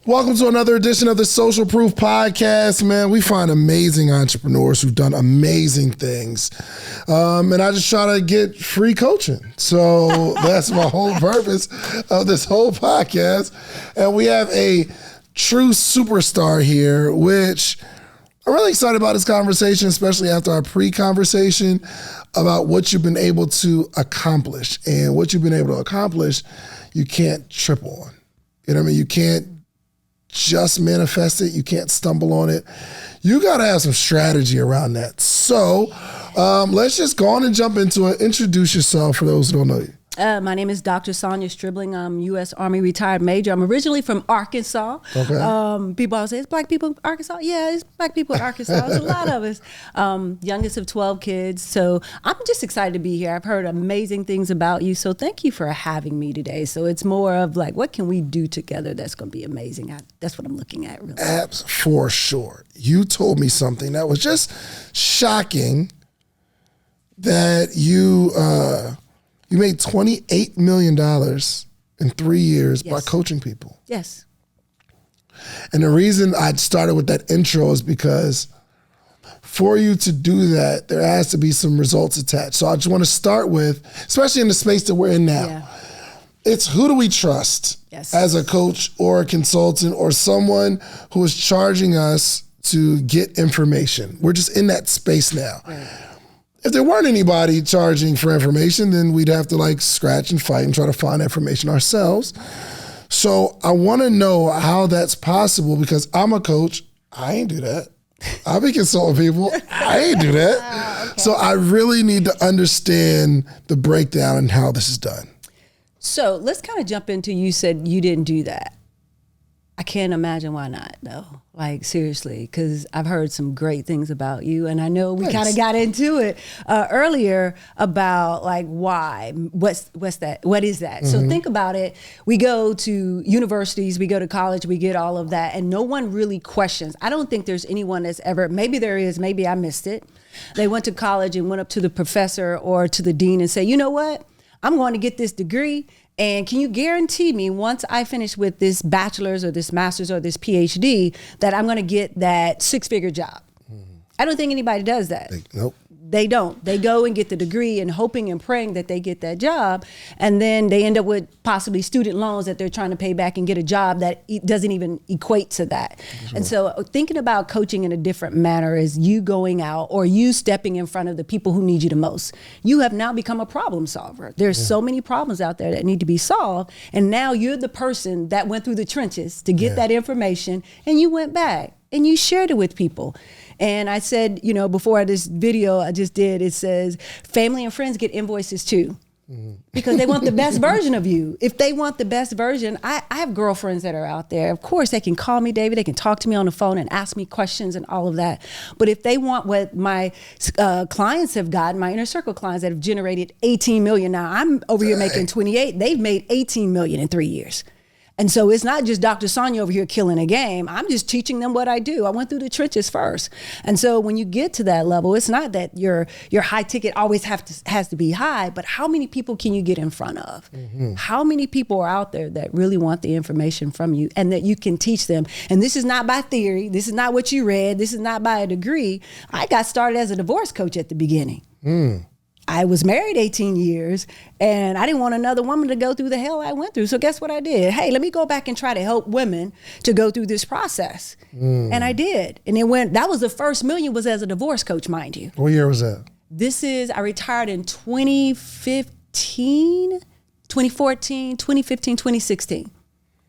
Welcome to another edition of the Social Proof Podcast, man. We find amazing entrepreneurs who've done amazing things. And I just try to get free coaching. So that's my whole purpose of this whole podcast. And we have a true superstar here, which I'm really excited about this conversation, especially after our pre-conversation about what you've been able to accomplish. And what you've been able to accomplish, you can't trip on. You know what I mean? You can't just manifest it. You can't stumble on it. You got to have some strategy around that. So let's just go on and jump into it. Introduce yourself for those who don't know you. My name is Dr. Sonja Stribling. I'm U.S. Army retired major. I'm originally from Arkansas. Okay. People always say, it's black people in Arkansas? Yeah, it's black people in Arkansas. It's a lot of us. Youngest of 12 kids. So I'm just excited to be here. I've heard amazing things about you. So thank you for having me today. So it's more of like, what can we do together that's going to be amazing? That's what I'm looking at, really. Abs for sure. You told me something that was just shocking, that you made $28 million in 3 years by coaching people. Yes. And the reason I started with that intro is because for you to do that, there has to be some results attached. So I just want to start with, especially in the space that we're in now, it's who do we trust as a coach or a consultant or someone who is charging us to get information. We're just in that space now. Right. If there weren't anybody charging for information, then we'd have to like scratch and fight and try to find information ourselves. So I want to know how that's possible, because I'm a coach. I ain't do that. I be consulting people. I ain't do that. Okay. So I really need to understand the breakdown and how this is done. So let's kind of jump into, you said you didn't do that. I can't imagine why not, though. Like, seriously, because I've heard some great things about you. And I know we kind of got into it earlier about like, why, what's that? What is that? Mm-hmm. So think about it. We go to universities, we go to college, we get all of that, and no one really questions. I don't think there's anyone that's ever, maybe there is, maybe I missed it. They went to college and went up to the professor or to the dean and say, you know what? I'm going to get this degree. And can you guarantee me, once I finish with this bachelor's or this master's or this PhD, that I'm going to get that six-figure job? Mm-hmm. I don't think anybody does that. Nope. They don't. They go and get the degree and hoping and praying that they get that job. And then they end up with possibly student loans that they're trying to pay back and get a job that doesn't even equate to that. Sure. And so thinking about coaching in a different manner is you going out or you stepping in front of the people who need you the most. You have now become a problem solver. There's so many problems out there that need to be solved. And now you're the person that went through the trenches to get that information, and you went back and you shared it with people. And I said, you know, before this video I just did, it says family and friends get invoices too, because they want the best version of you. If they want the best version, I have girlfriends that are out there. Of course, they can call me, David. They can talk to me on the phone and ask me questions and all of that. But if they want what my clients have gotten, my inner circle clients that have generated 18 million. Now I'm over here making 28. They've made 18 million in 3 years. And so it's not just Dr. Sonja over here killing a game. I'm just teaching them what I do. I went through the trenches first. And so when you get to that level, it's not that your high ticket always has to be high, but how many people can you get in front of? Mm-hmm. How many people are out there that really want the information from you and that you can teach them? And this is not by theory. This is not what you read. This is not by a degree. I got started as a divorce coach at the beginning. I was married 18 years and I didn't want another woman to go through the hell I went through. So guess what I did? Hey, let me go back and try to help women to go through this process. And I did. And that was the first million, was as a divorce coach, mind you. What year was that? I retired in 2015, 2016.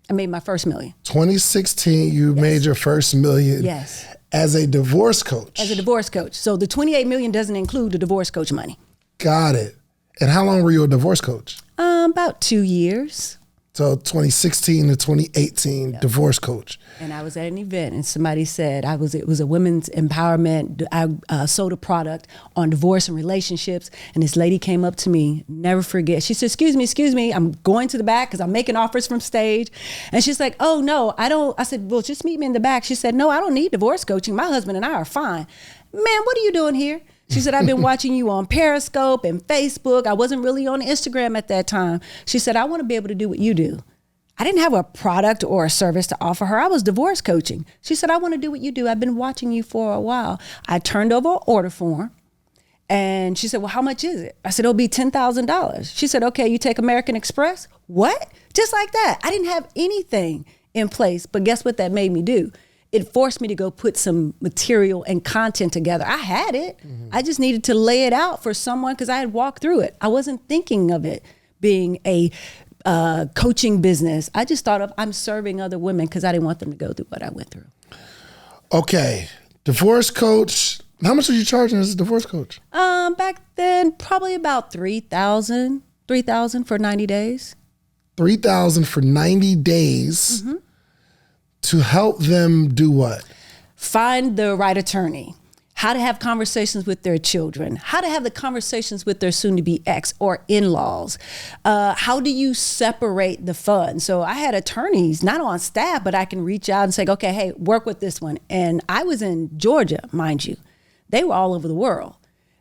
I made my first million. 2016, you made your first million. Yes. As a divorce coach. As a divorce coach. So the 28 million doesn't include the divorce coach money. Got it. And how long were you a divorce coach? About 2 years. So 2016 to 2018, divorce coach. And I was at an event and somebody said, it was a women's empowerment. I sold a product on divorce and relationships. And this lady came up to me, never forget. She said, excuse me. I'm going to the back because I'm making offers from stage. And she's like, oh no, I don't. I said, well, just meet me in the back. She said, no, I don't need divorce coaching. My husband and I are fine. Man, what are you doing here? She said, I've been watching you on Periscope and Facebook. I wasn't really on Instagram at that time. She said, I want to be able to do what you do. I didn't have a product or a service to offer her. I was divorce coaching. She said, I want to do what you do. I've been watching you for a while. I turned over an order form and she said, well, how much is it? I said, it'll be $10,000. She said, okay, you take American Express? What? Just like that. I didn't have anything in place, but guess what that made me do? It forced me to go put some material and content together. I had it. I just needed to lay it out for someone because I had walked through it. I wasn't thinking of it being a coaching business. I just thought of I'm serving other women because I didn't want them to go through what I went through. Okay, divorce coach. How much were you charging as a divorce coach? Back then, probably about $3,000 for 90 days. $3,000 for 90 days to help them do what? Find the right attorney. How to have conversations with their children, how to have the conversations with their soon-to-be ex or in-laws. How do you separate the funds? So I had attorneys, not on staff, but I can reach out and say, okay, hey, work with this one. And I was in Georgia, mind you. They were all over the world.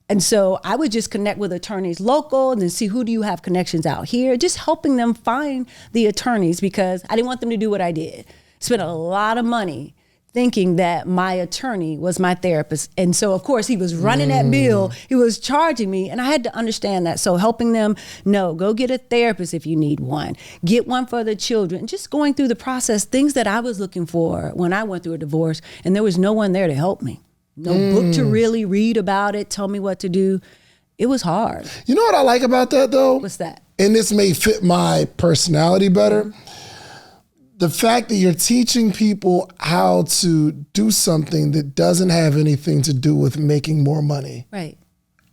And so I would just connect with attorneys local and then see who do you have connections out here, just helping them find the attorneys because I didn't want them to do what I did. Spent a lot of money thinking that my attorney was my therapist. And so, of course, he was running that bill. He was charging me. And I had to understand that. So helping them, no, go get a therapist if you need one. Get one for the children. Just going through the process, things that I was looking for when I went through a divorce. And there was no one there to help me. No book to really read about it, tell me what to do. It was hard. You know what I like about that, though? What's that? And this may fit my personality better. The fact that you're teaching people how to do something that doesn't have anything to do with making more money. Right.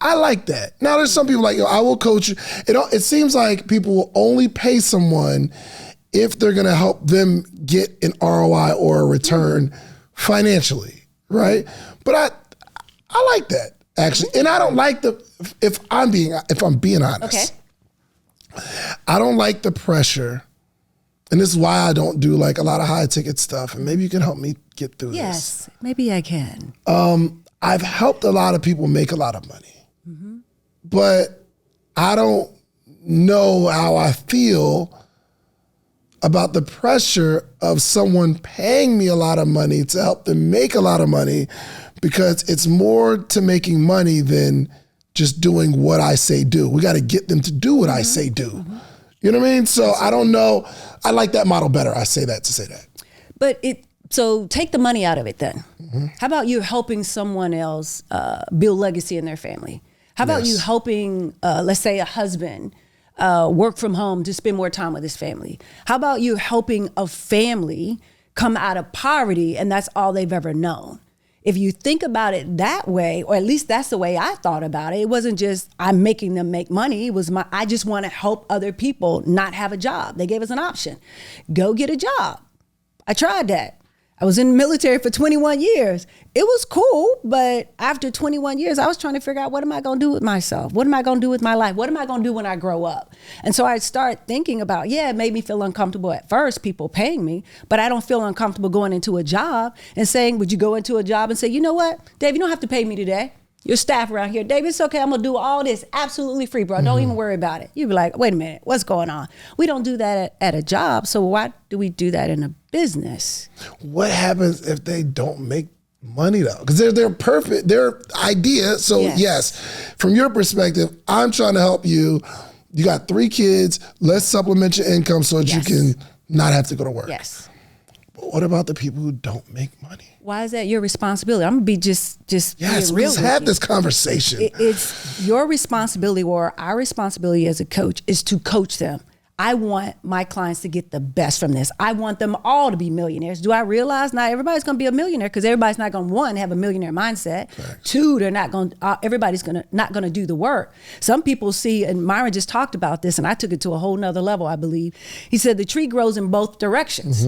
I like that. Now, there's some people like, I will coach you. It seems like people will only pay someone if they're going to help them get an ROI or a return financially, right? But I like that, actually. And I don't like if I'm being honest. Okay. I don't like the pressure. And this is why I don't do like a lot of high ticket stuff. And maybe you can help me get through this. Yes, maybe I can. I've helped a lot of people make a lot of money, but I don't know how I feel about the pressure of someone paying me a lot of money to help them make a lot of money, because it's more to making money than just doing what I say do. We got to get them to do what I say do. You know what I mean? So I don't know. I like that model better. I say that to say that. But so take the money out of it then. How about you helping someone else build legacy in their family? How about you helping, let's say, a husband work from home to spend more time with his family? How about you helping a family come out of poverty and that's all they've ever known? If you think about it that way, or at least that's the way I thought about it, it wasn't just I'm making them make money. It was I just want to help other people not have a job. They gave us an option. Go get a job. I tried that. I was in the military for 21 years. It was cool, but after 21 years, I was trying to figure out, what am I going to do with myself? What am I going to do with my life? What am I going to do when I grow up? And so I started thinking about, it made me feel uncomfortable at first, people paying me, but I don't feel uncomfortable going into a job and saying, would you go into a job and say, you know what, Dave, you don't have to pay me today. Your staff around here, Dave, it's okay. I'm going to do all this absolutely free, bro. Don't even worry about it. You'd be like, wait a minute, what's going on? We don't do that at a job. So why do we do that in a business? What happens if they don't make money though? Because they're perfect, their idea. So yes, from your perspective, I'm trying to help you. You got 3 kids. Let's supplement your income so that you can not have to go to work. Yes. But what about the people who don't make money? Why is that your responsibility? I'm gonna be just yes. being real. Let's have this conversation. It's your responsibility, or our responsibility as a coach, is to coach them. I want my clients to get the best from this. I want them all to be millionaires. Do I realize not everybody's going to be a millionaire, because everybody's not going to, 1, have a millionaire mindset. Correct. 2, they're not going. Everybody's not going to do the work. Some people see, and Myron just talked about this, and I took it to a whole nother level, I believe. He said the tree grows in both directions.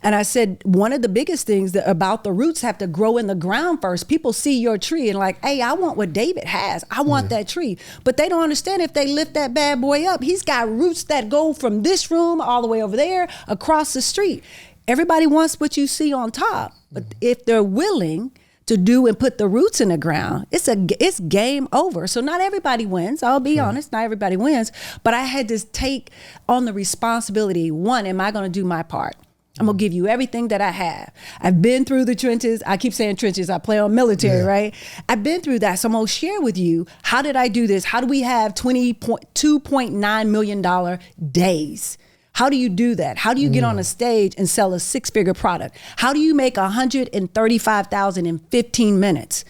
And I said, one of the biggest things about the roots have to grow in the ground first. People see your tree and like, hey, I want what David has. I want that tree. But they don't understand, if they lift that bad boy up, he's got roots that go from this room all the way over there, across the street. Everybody wants what you see on top. But if they're willing to do and put the roots in the ground, it's game over. So not everybody wins. I'll be honest, not everybody wins. But I had to take on the responsibility. One, am I going to do my part? I'm going to give you everything that I have. I've been through the trenches. I keep saying trenches. I play on military, right? I've been through that. So I'm going to share with you, how did I do this? How do we have $2.9 million days? How do you do that? How do you get on a stage and sell a 6-figure product? How do you make $135,000 in 15 minutes?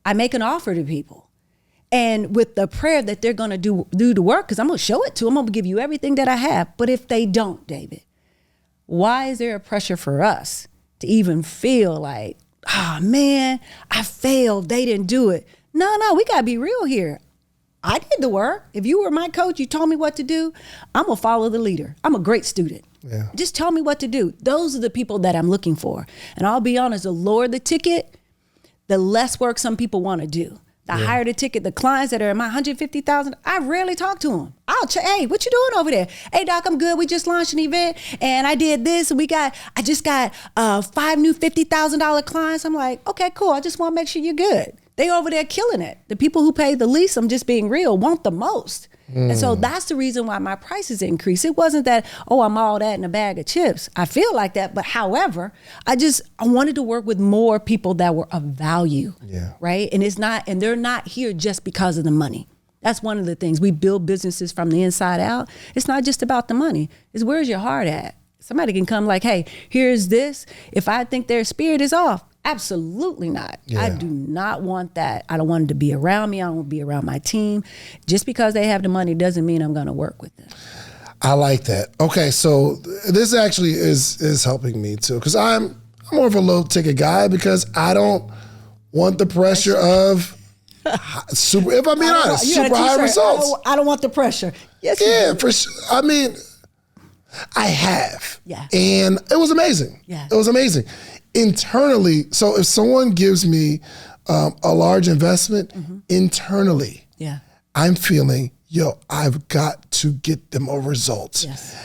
I make an offer to people. And with the prayer that they're going to do the work, because I'm going to show it to them. I'm going to give you everything that I have. But if they don't, David, why is there a pressure for us to even feel like, oh man, I failed, they didn't do it? No, we got to be real here. I did the work. If you were my coach, you told me what to do, I'm going to follow the leader. I'm a great student. Yeah. Just tell me what to do. Those are the people that I'm looking for. And I'll be honest, the lower the ticket, the less work some people want to do. The higher the ticket, the clients that are in my $150,000, I rarely talk to them. Hey, what you doing over there? Hey, Doc, I'm good. We just launched an event and I did this. And I just got 5 new $50,000 clients. I'm like, okay, cool. I just want to make sure you're good. They over there killing it. The people who pay the least, I'm just being real, want the most. And so that's the reason why my prices increased. It wasn't that, I'm all that in a bag of chips. I feel like that. But however, I wanted to work with more people that were of value. Yeah. Right. And they're not here just because of the money. That's one of the things. We build businesses from the inside out. It's not just about the money. It's where's your heart at? Somebody can come like, hey, here's this. If I think their spirit is off, absolutely not. Yeah. I do not want that. I don't want them to be around me. I don't want to be around my team. Just because they have the money doesn't mean I'm going to work with them. I like that. Okay, so this actually is helping me too, because I'm more of a low ticket guy because I don't want the pressure of super. If I'm being honest, super high results. I don't want the pressure. Yes. Yeah, for sure. I mean, I have. Yeah. And it was amazing. Yeah. It was amazing. Internally, so if someone gives me a large investment, internally, I'm feeling, I've got to get them a result. Yes.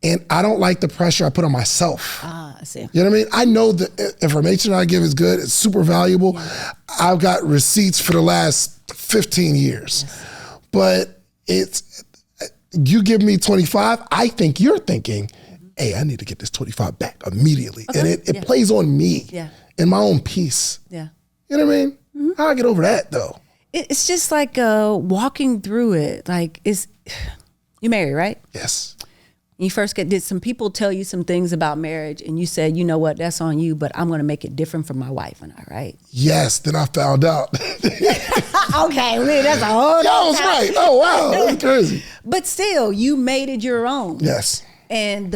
And I don't like the pressure I put on myself. I see. You know what I mean? I know the information I give is good. It's super valuable. Yeah. I've got receipts for the last 15 years. Yes. But you give me 25, I think you're thinking, hey, I need to get this 25 back immediately. Okay. And it plays on me and my own peace. Yeah. You know what I mean? Mm-hmm. How do I get over that though? It's just like walking through it. Like you married, right? Yes. You first did some people tell you some things about marriage and you said, you know what, that's on you, but I'm going to make it different for my wife and I, right? Yes. Then I found out. Okay. Man, that's a whole Y'all was right. Oh, wow. That's crazy. But still, you made it your own. Yes. And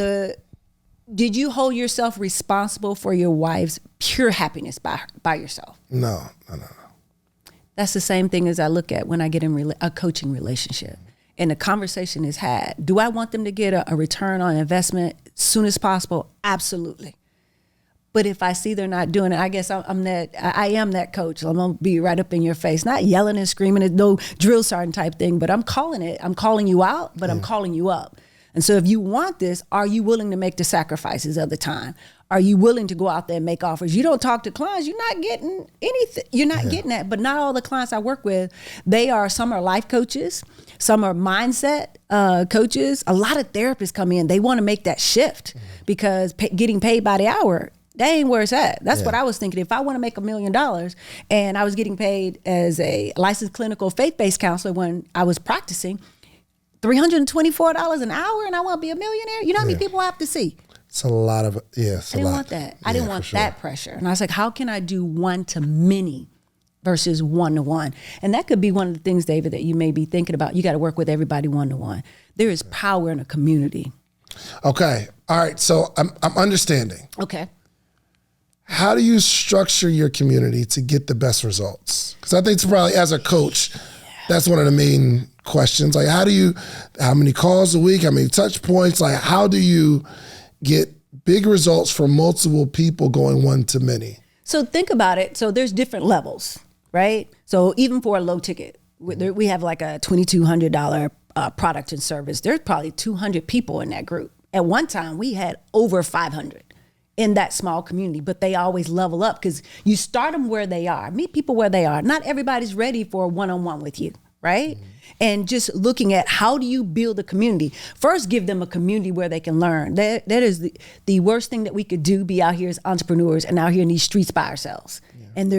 did you hold yourself responsible for your wife's pure happiness by yourself? No. That's the same thing as I look at when I get in a coaching relationship and the conversation is had. Do I want them to get a return on investment as soon as possible? Absolutely. But if I see they're not doing it, I guess I am that coach. I'm going to be right up in your face, not yelling and screaming, it's no drill sergeant type thing, but I'm calling it. I'm calling you out, but I'm calling you up. And so if you want this, are you willing to make the sacrifices of the time? Are you willing to go out there and make offers? You don't talk to clients, you're not getting anything. You're not getting that. But not all the clients I work with, some are life coaches, some are mindset coaches. A lot of therapists come in, they want to make that shift because getting paid by the hour, that ain't where it's at. That's what I was thinking. If I want to make $1 million and I was getting paid as a licensed clinical faith-based counselor when I was practicing, $324 an hour and I want to be a millionaire? You know how many people I have to see? It's a lot of, I didn't want that. I didn't want that pressure. And I was like, how can I do one to many versus one to one? And that could be one of the things, David, that you may be thinking about. You got to work with everybody one to one. There is power in a community. Okay. All right. So I'm understanding. Okay. How do you structure your community to get the best results? Because I think it's probably, as a coach, that's one of the main questions. Like, how many calls a week? How many touch points? Like, how do you get big results from multiple people going one to many? So think about it. So there's different levels, right? So even for a low ticket, we have like a $2,200 product and service. There's probably 200 people in that group. At one time, we had over 500. in that small community, but they always level up because you start them where they are. Meet people where they are. Not everybody's ready for a one-on-one with you, right? And just looking at how do you build a community? First, give them a community where they can learn. That is the worst thing that we could do, be out here as entrepreneurs and out here in these streets by ourselves. And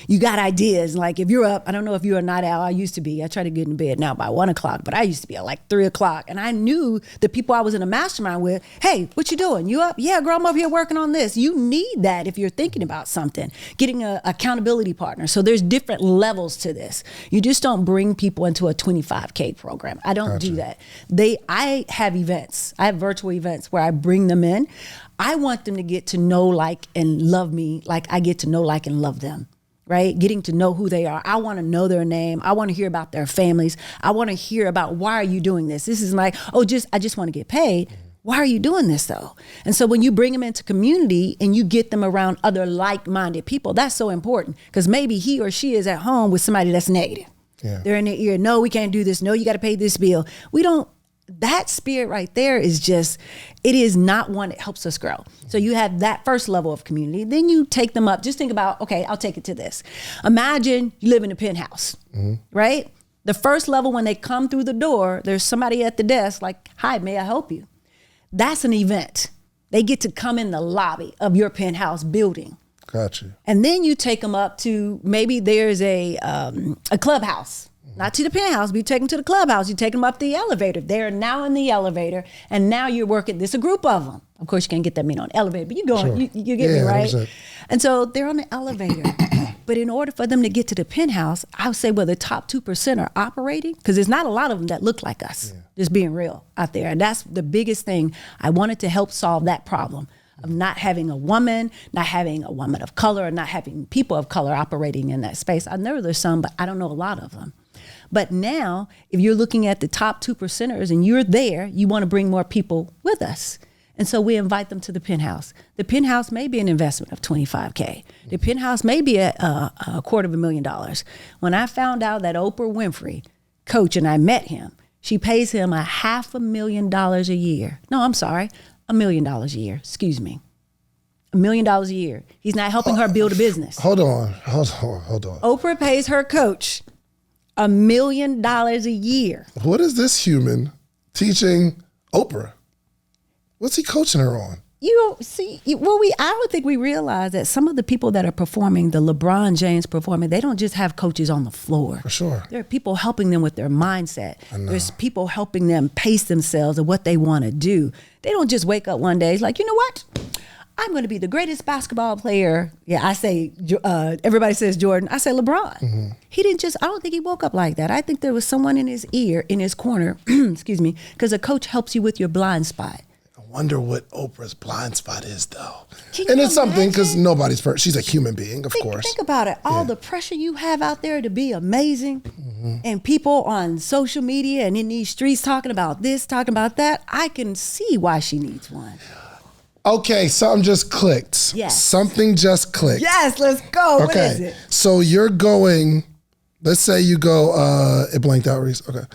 you got ideas. Like if you're up, I don't know if you're a night owl. I used to be. I try to get in bed now by 1 o'clock, but I used to be at like 3 o'clock. And I knew the people I was in a mastermind with, hey, what you doing? You up? Yeah, girl, I'm up here working on this. You need that if you're thinking about something, getting an accountability partner. So there's different levels to this. You just don't bring people into a 25K program. I don't do that. I have events. I have virtual events where I bring them in. I want them to get to know, like, and love me like I get to know, like, and love them, right? Getting to know who they are. I want to know their name. I want to hear about their families. I want to hear about, why are you doing this? This is like, I just want to get paid. Why are you doing this though? And so when you bring them into community and you get them around other like-minded people, that's so important because maybe he or she is at home with somebody that's negative. Yeah. They're in their ear. No, we can't do this. No, you got to pay this bill. That spirit right there is just, it is not one that helps us grow. So you have that first level of community. Then you take them up. Just think about, okay, I'll take it to this. Imagine you live in a penthouse, right? The first level, when they come through the door, there's somebody at the desk like, hi, may I help you? That's an event. They get to come in the lobby of your penthouse building. Gotcha. And then you take them up to, maybe there's a clubhouse. Not to the penthouse, but you take them to the clubhouse. You take them up the elevator. They're now in the elevator, and now you're working. There's a group of them. Of course, you can't get that many on the elevator, but you're going. Sure. You get me, right? 100%. And so they're on the elevator. But in order for them to get to the penthouse, I would say, the top 2% are operating, because there's not a lot of them that look like us, just being real out there. And that's the biggest thing. I wanted to help solve that problem of not having a woman of color, or not having people of color operating in that space. I know there's some, but I don't know a lot of them. But now, if you're looking at the top 2%ers and you're there, you want to bring more people with us. And so we invite them to the penthouse. The penthouse may be an investment of $25K. The penthouse may be a $250,000. When I found out that Oprah Winfrey, coach, and I met him, she pays him $500,000 a year. No, I'm sorry, $1 million a year, excuse me. $1 million a year. He's not helping her build a business. Hold on. Oprah pays her coach $1 million a year. What is this human teaching Oprah? What's he coaching her on? I don't think we realize that some of the people that are performing, the LeBron James performing, they don't just have coaches on the floor. For sure. There are people helping them with their mindset. There's people helping them pace themselves and what they want to do. They don't just wake up one day, it's like, you know what? I'm going to be the greatest basketball player. Yeah, I say, everybody says Jordan. I say LeBron. Mm-hmm. I don't think he woke up like that. I think there was someone in his ear, in his corner, excuse me, because a coach helps you with your blind spot. I wonder what Oprah's blind spot is, though. And it's something, because nobody's perfect. She's a human being, of course. Think about it. All the pressure you have out there to be amazing, and people on social media and in these streets talking about this, talking about that, I can see why she needs one. Okay, something just clicked. Yes. Something just clicked. Yes, let's go. Okay. What is it? So you're going, let's say you go, it blanked out, Reese. Okay.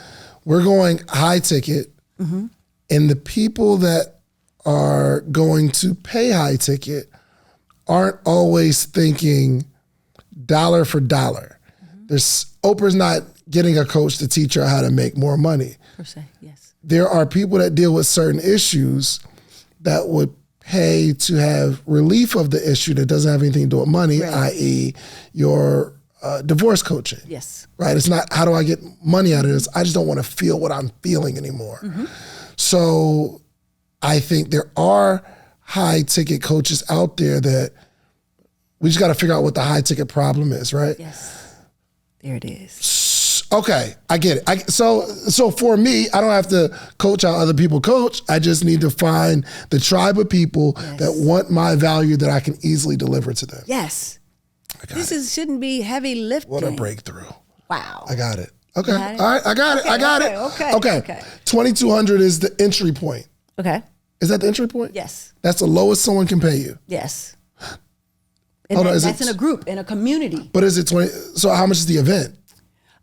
We're going high ticket, and the people that are going to pay high ticket aren't always thinking dollar for dollar. Oprah's not getting a coach to teach her how to make more money. Per se, yes. There are people that deal with certain issues that would pay to have relief of the issue that doesn't have anything to do with money, right. i.e. your divorce coaching. Yes. Right? It's not, how do I get money out of this? I just don't want to feel what I'm feeling anymore. So I think there are high ticket coaches out there that we just got to figure out what the high ticket problem is, right? Yes. There it is. Okay, I get it. So for me, I don't have to coach how other people coach. I just need to find the tribe of people that want my value that I can easily deliver to them. Yes. Shouldn't be heavy lifting. What a breakthrough. Wow. I got it. Okay. All right, I got it. Okay. 2,200 is the entry point. Okay. Is that the entry point? Yes. That's the lowest someone can pay you. Yes. And that's in a group, in a community. But is it 20? So how much is the event?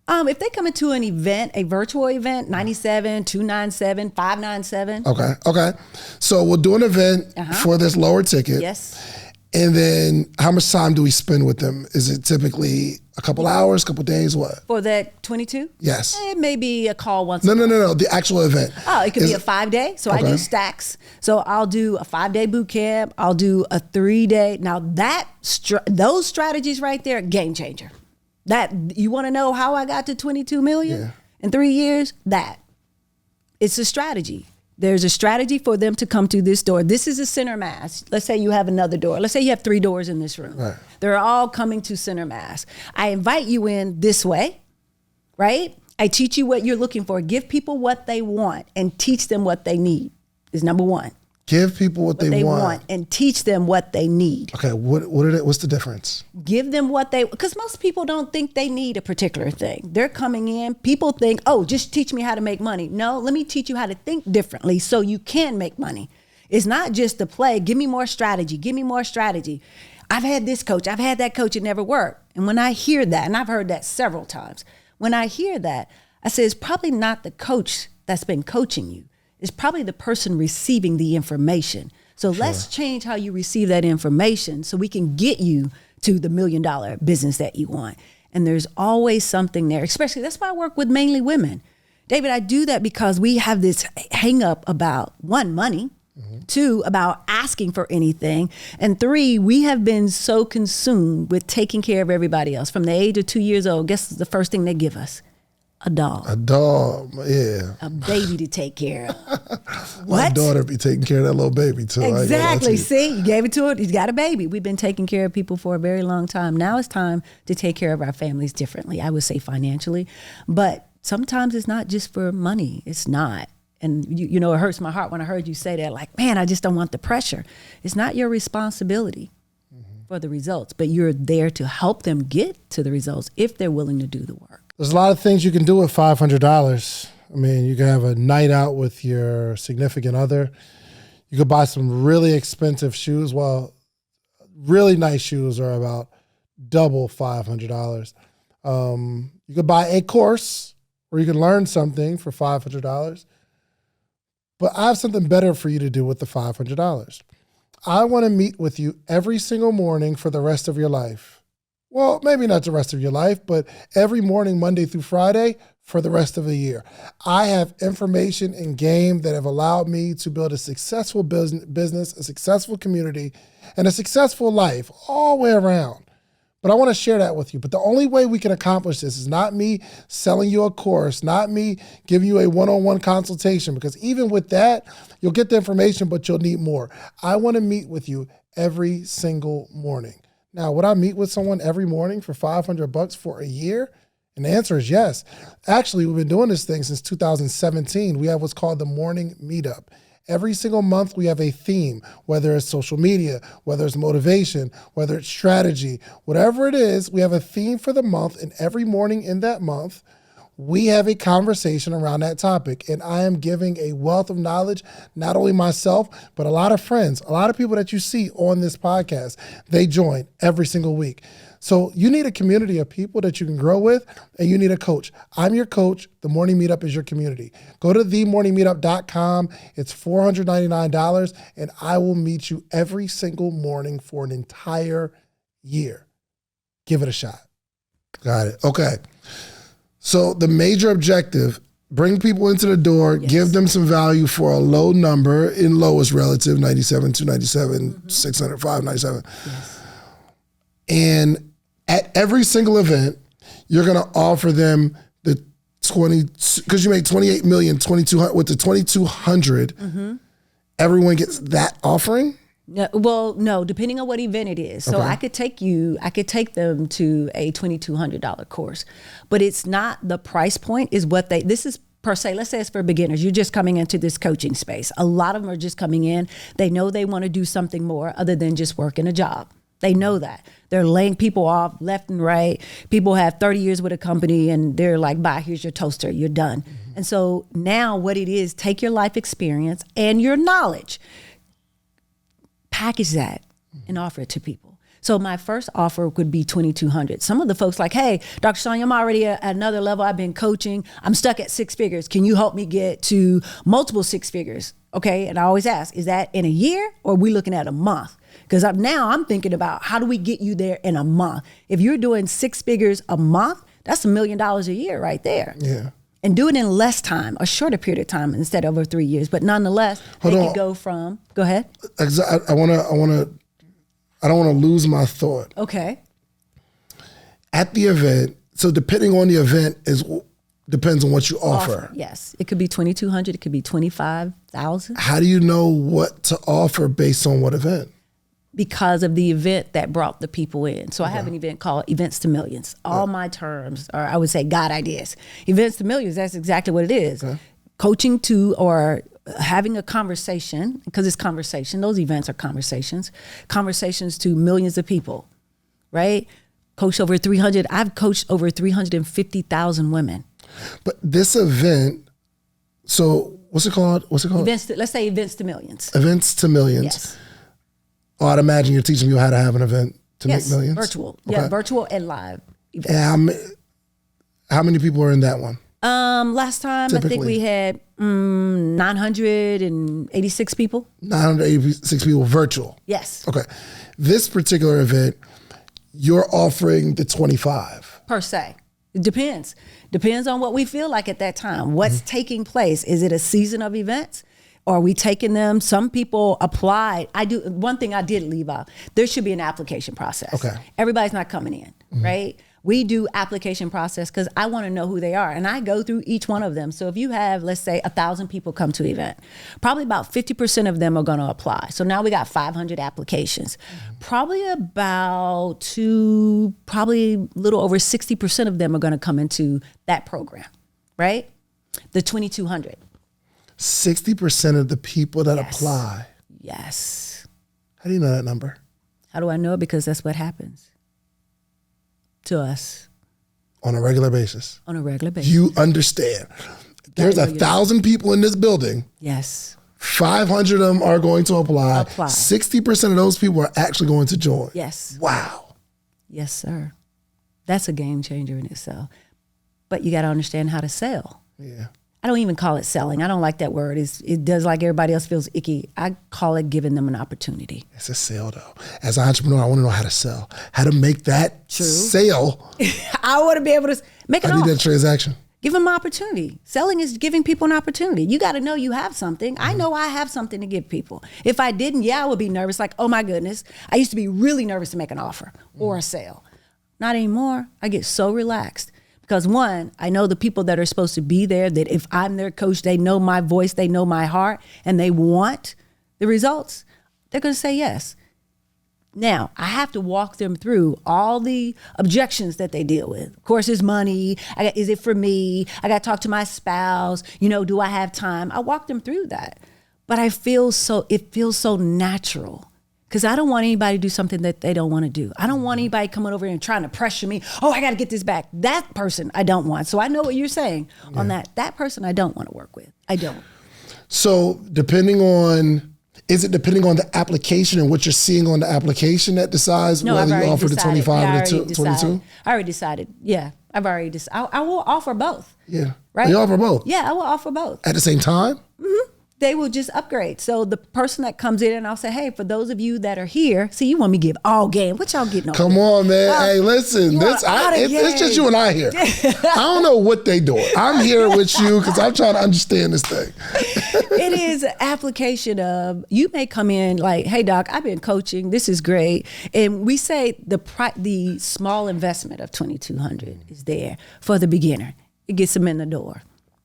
If they come into an event, a virtual event, 97, 297, 597. Okay. So we'll do an event for this lower ticket. Yes. And then how much time do we spend with them? Is it typically a couple hours, couple days, what? For that 22? Yes. It may be a call once. No. The actual event. Oh, it could be a 5-day. So I do stacks. So I'll do a 5-day boot camp. I'll do a 3-day. Now those strategies right there, game changer. That you want to know how I got to 22 million in 3 years? It's a strategy. There's a strategy for them to come to this door. This is a center mass. Let's say you have another door. Let's say you have 3 doors in this room. Right. They're all coming to center mass. I invite you in this way, right? I teach you what you're looking for. Give people what they want and teach them what they need is number one. Give people what they want and teach them what they need. Okay, what's the difference? Give them what because most people don't think they need a particular thing. They're coming in, people think, oh, just teach me how to make money. No, let me teach you how to think differently so you can make money. It's not just the play, give me more strategy, give me more strategy. I've had this coach, I've had that coach, it never worked. And when I hear that, and I've heard that several times, when I hear that, I say it's probably not the coach that's been coaching you. It's probably the person receiving the information. So let's change how you receive that information so we can get you to the $1 million business that you want. And there's always something there, especially that's why I work with mainly women. David, I do that because we have this hang up about 1, money, 2, about asking for anything, and 3, we have been so consumed with taking care of everybody else. From the age of 2 years old, guess the first thing they give us? A dog. A dog, yeah. A baby to take care of. My daughter be taking care of that little baby too. Exactly. See, you gave it to her. He's got a baby. We've been taking care of people for a very long time. Now it's time to take care of our families differently. I would say financially, but sometimes it's not just for money. It's not. And you know, it hurts my heart when I heard you say that, like, man, I just don't want the pressure. It's not your responsibility for the results, but you're there to help them get to the results if they're willing to do the work. There's a lot of things you can do with $500. I mean, you can have a night out with your significant other. You could buy some really expensive shoes. Well, really nice shoes are about double $500. You could buy a course where you can learn something for $500. But I have something better for you to do with the $500. I want to meet with you every single morning for the rest of your life. Well, maybe not the rest of your life, but every morning, Monday through Friday, for the rest of the year. I have information and game that have allowed me to build a successful business, a successful community, and a successful life all the way around. But I want to share that with you. But the only way we can accomplish this is not me selling you a course, not me giving you a one-on-one consultation, because even with that, you'll get the information, but you'll need more. I want to meet with you every single morning. Now, would I meet with someone every morning for $500 for a year? And the answer is yes. Actually, we've been doing this thing since 2017. We have what's called the morning meetup. Every single month, we have a theme, whether it's social media, whether it's motivation, whether it's strategy, whatever it is, we have a theme for the month. And every morning in that month, we have a conversation around that topic. And I am giving a wealth of knowledge, not only myself, but a lot of friends, a lot of people that you see on this podcast. They join every single week. So you need a community of people that you can grow with, and you need a coach. I'm your coach. The Morning Meetup is your community. Go to themorningmeetup.com. It's $499, and I will meet you every single morning for an entire year. Give it a shot. Got it. Okay. So the major objective, bring people into the door, give them some value for a low number. In low is relative, 97, 297, 600, 597. Yes. And at every single event, you're going to offer them the 20, because you made 28 million, 2200, with the 2200, everyone gets that offering? No, well, no, depending on what event it is. So Okay. I could take them to a $2,200 course, but it's not the price point is what this is per se. Let's say it's for beginners. You're just coming into this coaching space. A lot of them are just coming in. They know they want to do something more other than just working a job. They know that. They're laying people off left and right. People have 30 years with a company and they're like, bye, here's your toaster, you're done. And so now what it is, take your life experience and your knowledge, package that and offer it to people. So my first offer would be $2,200. Some of the folks like, hey, Dr. Sonja, I'm already at another level. I've been coaching. I'm stuck at 6 figures. Can you help me get to multiple 6 figures? Okay. And I always ask, is that in a year or are we looking at a month? Because now I'm thinking about how do we get you there in a month? If you're doing 6 figures a month, that's $1 million a year right there. Yeah. And do it in less time, a shorter period of time instead of over 3 years. But nonetheless, they could go from, go ahead. I don't want to lose my thought. Okay. At the event, so depending on the event depends on what you offer. Yes. It could be $2,200. It could be $25,000. How do you know what to offer based on what event? Because of the event that brought the people in. So I have an event called Events to Millions. All my terms are, I would say, God ideas. Events to Millions, that's exactly what it is. Okay. Coaching to or having a conversation, because it's conversation. Those events are conversations. Conversations to millions of people, right? I've coached over 350,000 women. But this event, so what's it called? Let's say Events to Millions. Events to Millions. Yes. Oh, I'd imagine you're teaching people how to have an event to make millions. Virtual. Okay. Yeah, virtual and live events. And how many people are in that one? Last time typically? I think we had 986 people. 986 people virtual. Yes. Okay. This particular event, you're offering the 25. Per se. It depends. Depends on what we feel like at that time. What's taking place? Is it a season of events? Or are we taking them? Some people applied. One thing I did leave out, there should be an application process. Okay. Everybody's not coming in, right? We do application process because I want to know who they are. And I go through each one of them. So if you have, let's say 1,000 people come to the event, probably about 50% of them are going to apply. So now we got 500 applications. Probably a little over 60% of them are going to come into that program, right? The 2,200. 60% of the people that apply. Yes. How do you know that number? How do I know it? Because that's what happens to us. On a regular basis. On a regular basis. You understand. There's 1,000 people in this building. Yes. 500 of them are going to apply. 60% of those people are actually going to join. Yes. Wow. Yes, sir. That's a game changer in itself. But you got to understand how to sell. Yeah. I don't even call it selling. I don't like that word. It does like everybody else feels icky. I call it giving them an opportunity. It's a sale though. As an entrepreneur, I want to know how to sell, how to make that sale. I want to be able to make an offer. I need that transaction. Give them an opportunity. Selling is giving people an opportunity. You got to know you have something. I know I have something to give people. If I didn't, I would be nervous. Like, oh my goodness. I used to be really nervous to make an offer or a sale. Not anymore. I get so relaxed. Because one, I know the people that are supposed to be there, that if I'm their coach, they know my voice, they know my heart, and they want the results, they're going to say yes. Now, I have to walk them through all the objections that they deal with. Of course, it's money. Is it for me? I got to talk to my spouse. Do I have time? I walk them through that. But it feels so natural. Because I don't want anybody to do something that they don't want to do. I don't want anybody coming over here and trying to pressure me. Oh, I got to get this back. That person I don't want. So I know what you're saying on that. That person I don't want to work with. I don't. So is it depending on the application and what you're seeing on the application that decides whether you offer the 25 or the 22? I already decided. Yeah, I've already decided. I will offer both. Yeah. Right? You offer both? Yeah, I will offer both. At the same time? Mm-hmm. They will just upgrade. So the person that comes in and I'll say, hey, for those of you that are here, see, you want me to give all game. What y'all getting over? Come on, man. Hey, listen, it's just you and I here. I don't know what they doing. I'm here with you because I'm trying to understand this thing. It is an application of, you may come in like, hey, doc, I've been coaching. This is great. And we say the small investment of $2,200 is there for the beginner. It gets them in the door,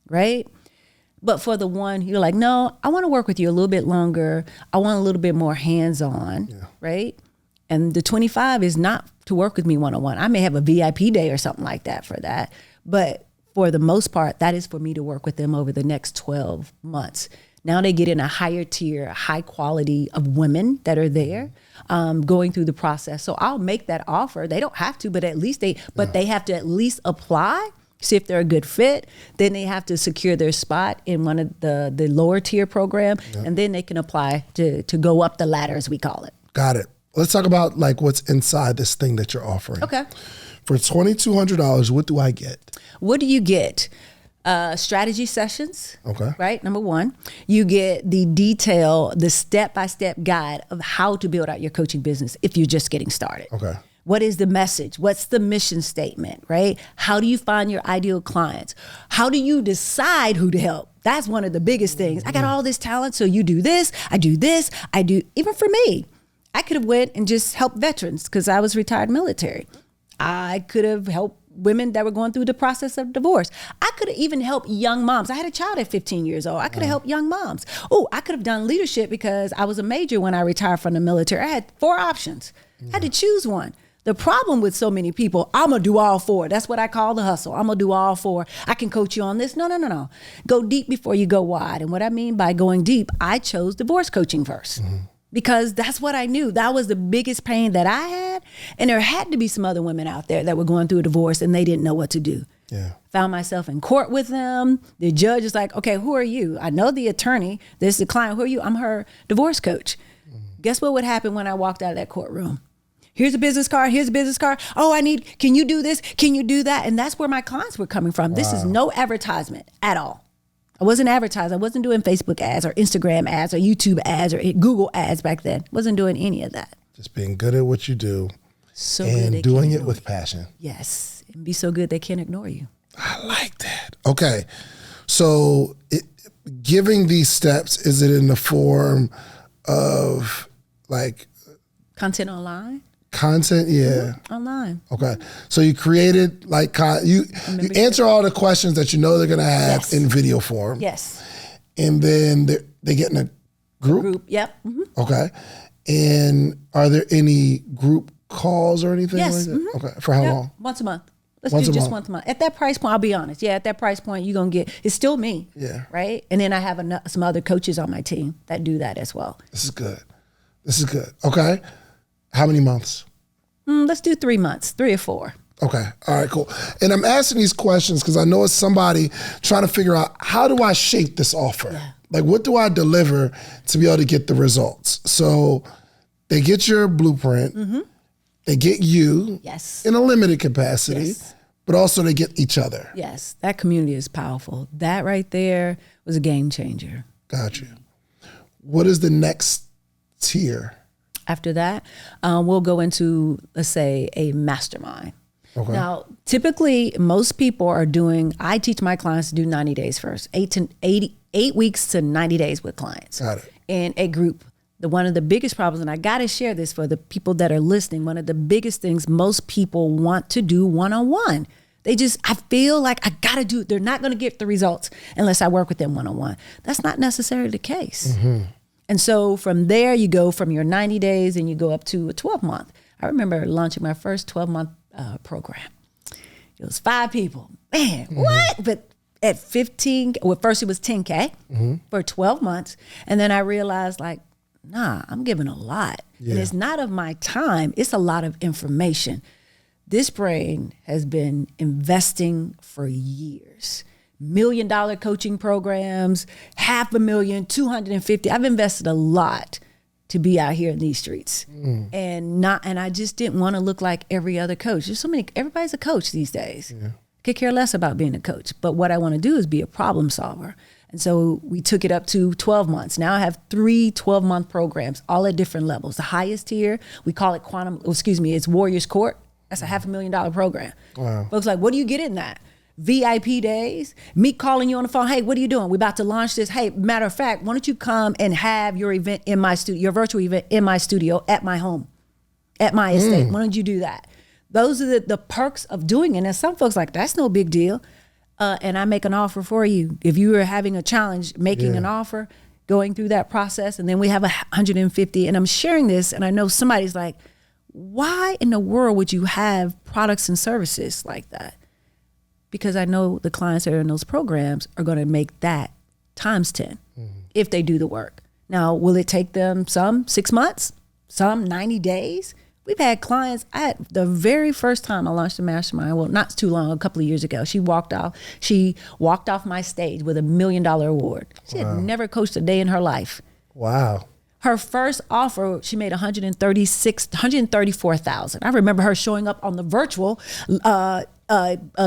right? But for the one, you're like, no, I want to work with you a little bit longer. I want a little bit more hands-on, right? And the 25 is not to work with me one-on-one. I may have a VIP day or something like that for that. But for the most part, that is for me to work with them over the next 12 months. Now they get in a higher tier, high quality of women that are there going through the process. So I'll make that offer. They don't have to, but at least they have to at least apply. See if they're a good fit. Then they have to secure their spot in one of the lower tier program, and then they can apply to go up the ladder, as we call it. Got it. let's talk about like what's inside this thing that you're offering. Okay. For $2,200, what do I get? What do you get? Strategy sessions. Okay. Right. Number one, you get the detail, the step-by-step guide of how to build out your coaching business if you're just getting started. Okay. What is the message? What's the mission statement, right? How do you find your ideal clients? How do you decide who to help? That's one of the biggest things. I got all this talent, so you do this, I do this, I do, even for me, I could have went and just helped veterans because I was retired military. I could have helped women that were going through the process of divorce. I could have even helped young moms. I had a child at 15 years old. I could have helped young moms. Oh, I could have done leadership because I was a major when I retired from the military. I had 4 options. I had to choose one. The problem with so many people, I'm going to do all 4. That's what I call the hustle. I'm going to do all 4. I can coach you on this. No. Go deep before you go wide. And what I mean by going deep, I chose divorce coaching first. Because that's what I knew. That was the biggest pain that I had. And there had to be some other women out there that were going through a divorce and they didn't know what to do. Yeah. Found myself in court with them. The judge is like, okay, who are you? I know the attorney. This is the client. Who are you? I'm her divorce coach. Guess what would happen when I walked out of that courtroom? Here's a business card. Here's a business card. Oh, can you do this? Can you do that? And that's where my clients were coming from. Wow. This is no advertisement at all. I wasn't advertising. I wasn't doing Facebook ads or Instagram ads or YouTube ads or Google ads back then. Wasn't doing any of that. Just being good at what you do and doing it with passion. Yes. And be so good they can't ignore you. I like that. Okay. So giving these steps, is it in the form of like content online? Content, yeah. Online. Okay. So you created like, you answer all the questions that you know they're going to have in video form. Yes. And then they get in a group? Yep. Mm-hmm. Okay. And are there any group calls or anything like that? Mm-hmm. Okay. For how long? Once a month. Let's do just once a month. At that price point, I'll be honest. Yeah, at that price point, you're going to get, it's still me. Yeah. Right? And then I have some other coaches on my team that do that as well. This is good. Okay. How many months? Let's do 3 months, 3 or 4. Okay. All right, cool. And I'm asking these questions because I know it's somebody trying to figure out, how do I shape this offer? Yeah. Like, what do I deliver to be able to get the results? So they get your blueprint. Mm-hmm. They get you in a limited capacity, but also they get each other. Yes. That community is powerful. That right there was a game changer. Got you. What is the next tier? After that, we'll go into, let's say, a mastermind. Okay. Now, typically, most people are I teach my clients to do 90 days first, 8 weeks to 90 days with clients. Got it. In a group. One of the biggest problems, and I got to share this for the people that are listening, one of the biggest things most people want to do one-on-one. I feel like I got to do it. They're not going to get the results unless I work with them one-on-one. That's not necessarily the case. Mm-hmm. And so from there, you go from your 90 days and you go up to a 12-month. I remember launching my first 12-month program. It was 5 people. Man, what? But at 15, first it was 10K for 12 months. And then I realized I'm giving a lot. Yeah. And it's not of my time. It's a lot of information. This brain has been investing for years. $1 million coaching programs, $500,000, 250. I've invested a lot to be out here in these streets, and I just didn't want to look like every other coach. There's so many. Everybody's a coach these days. Yeah. Could care less about being a coach, but what I want to do is be a problem solver. And so we took it up to 12 months. Now I have 3 12-month programs, all at different levels. The highest tier, we call it it's Warriors Court. That's a $500,000 program. Wow. Folks like, what do you get in that? VIP days, me calling you on the phone. Hey, what are you doing? We're about to launch this. Hey, matter of fact, why don't you come and have your event in my studio, your virtual event in my studio at my home, at my estate. Why don't you do that? Those are the perks of doing it. And some folks like, that's no big deal. And I make an offer for you. If you are having a challenge, making an offer, going through that process, and then we have 150. And I'm sharing this, and I know somebody's like, why in the world would you have products and services like that? Because I know the clients that are in those programs are going to make that times 10 if they do the work. Now, will it take them some 6 months, some 90 days? We've had clients, the very first time I launched a mastermind, well, not too long, a couple of years ago, she walked off my stage with $1 million award. She had never coached a day in her life. Wow. Her first offer, she made $134,000. I remember her showing up on the virtual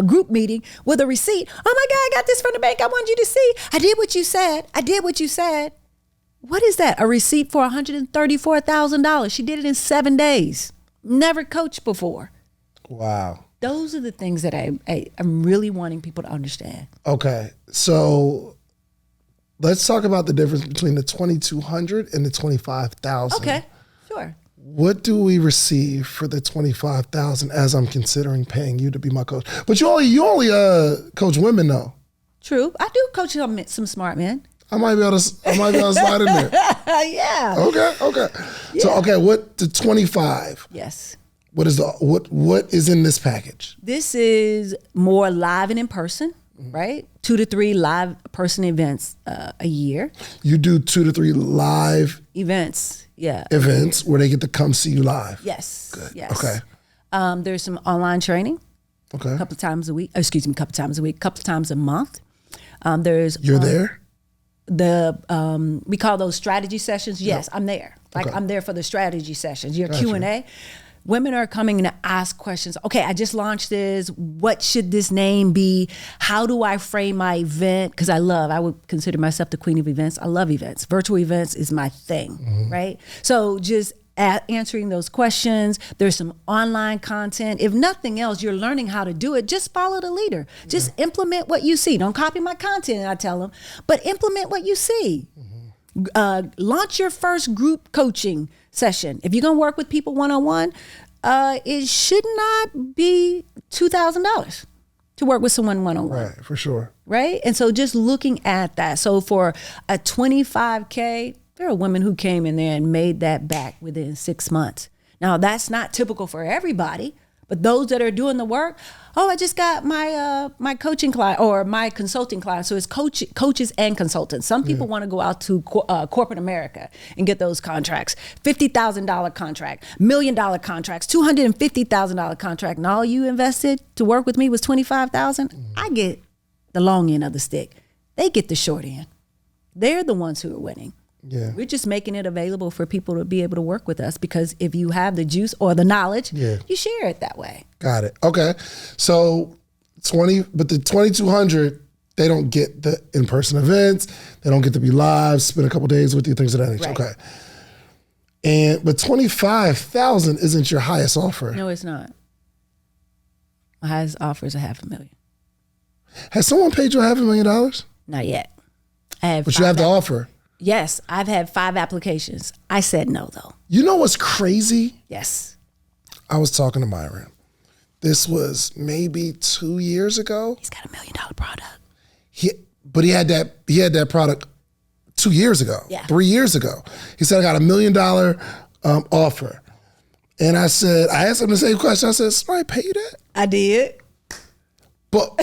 group meeting with a receipt. Oh my God, I got this from the bank. I want you to see. I did what you said. I did what you said. What is that? A receipt for $134,000. She did it in 7 days. Never coached before. Wow. Those are the things that I'm really wanting people to understand. Okay, so let's talk about the difference between the 2,200 and the 25,000. Okay, sure. What do we receive for the 25,000 as I'm considering paying you to be my coach? But you only coach women though. True, I do coach some smart men. I might be able to slide in there. Yeah. Okay. Yeah. So what the 25? Yes. What is in this package? This is more live and in person, right? 2 to 3 live person events a year. You do 2 to 3 live events, yeah. Events where they get to come see you live. Yes. Good. Yes. Okay. There's some online training. Okay. A couple of times a week, couple of times a month. You're there? We call those strategy sessions. Yes, I'm there. I'm there for the strategy sessions. Your Gotcha. Q&A. Women are coming to ask questions. Okay, I just launched this. What should this name be? How do I frame my event? Because I would consider myself the queen of events. I love events. Virtual events is my thing, right? So just answering those questions. There's some online content. If nothing else, you're learning how to do it. Just follow the leader. Just implement what you see. Don't copy my content, I tell them, but implement what you see. Launch your first group coaching session. If you're going to work with people one-on-one, it should not be $2,000 to work with someone one-on-one. Right, for sure. Right? And so just looking at that. So for a $25K, there are women who came in there and made that back within 6 months. Now, that's not typical for everybody, but those that are doing the work, I just got my my coaching client or my consulting client. So it's coaches and consultants. Some people want to go out to corporate America and get those contracts. $50,000 contract, $1 million contracts, $250,000 contract, and all you invested to work with me was $25,000. I get the long end of the stick. They get the short end. They're the ones who are winning. Yeah. We're just making it available for people to be able to work with us because if you have the juice or the knowledge, you share it that way. Got it. Okay. So but the 2,200, they don't get the in-person events. They don't get to be live, spend a couple days with you, things of that nature. Right. Okay. But 25,000 isn't your highest offer. No, it's not. My highest offer is $500,000. Has someone paid you $500,000? Not yet. But you have the offer. Yes, I've had 5 applications. I said no, though. You know what's crazy? Yes. I was talking to Myron. This was maybe 2 years ago. He's got $1 million product. But he had that product 2 years ago, 3 years ago. He said, I got $1 million offer. And I asked him the same question. I said, somebody pay you that? I did. But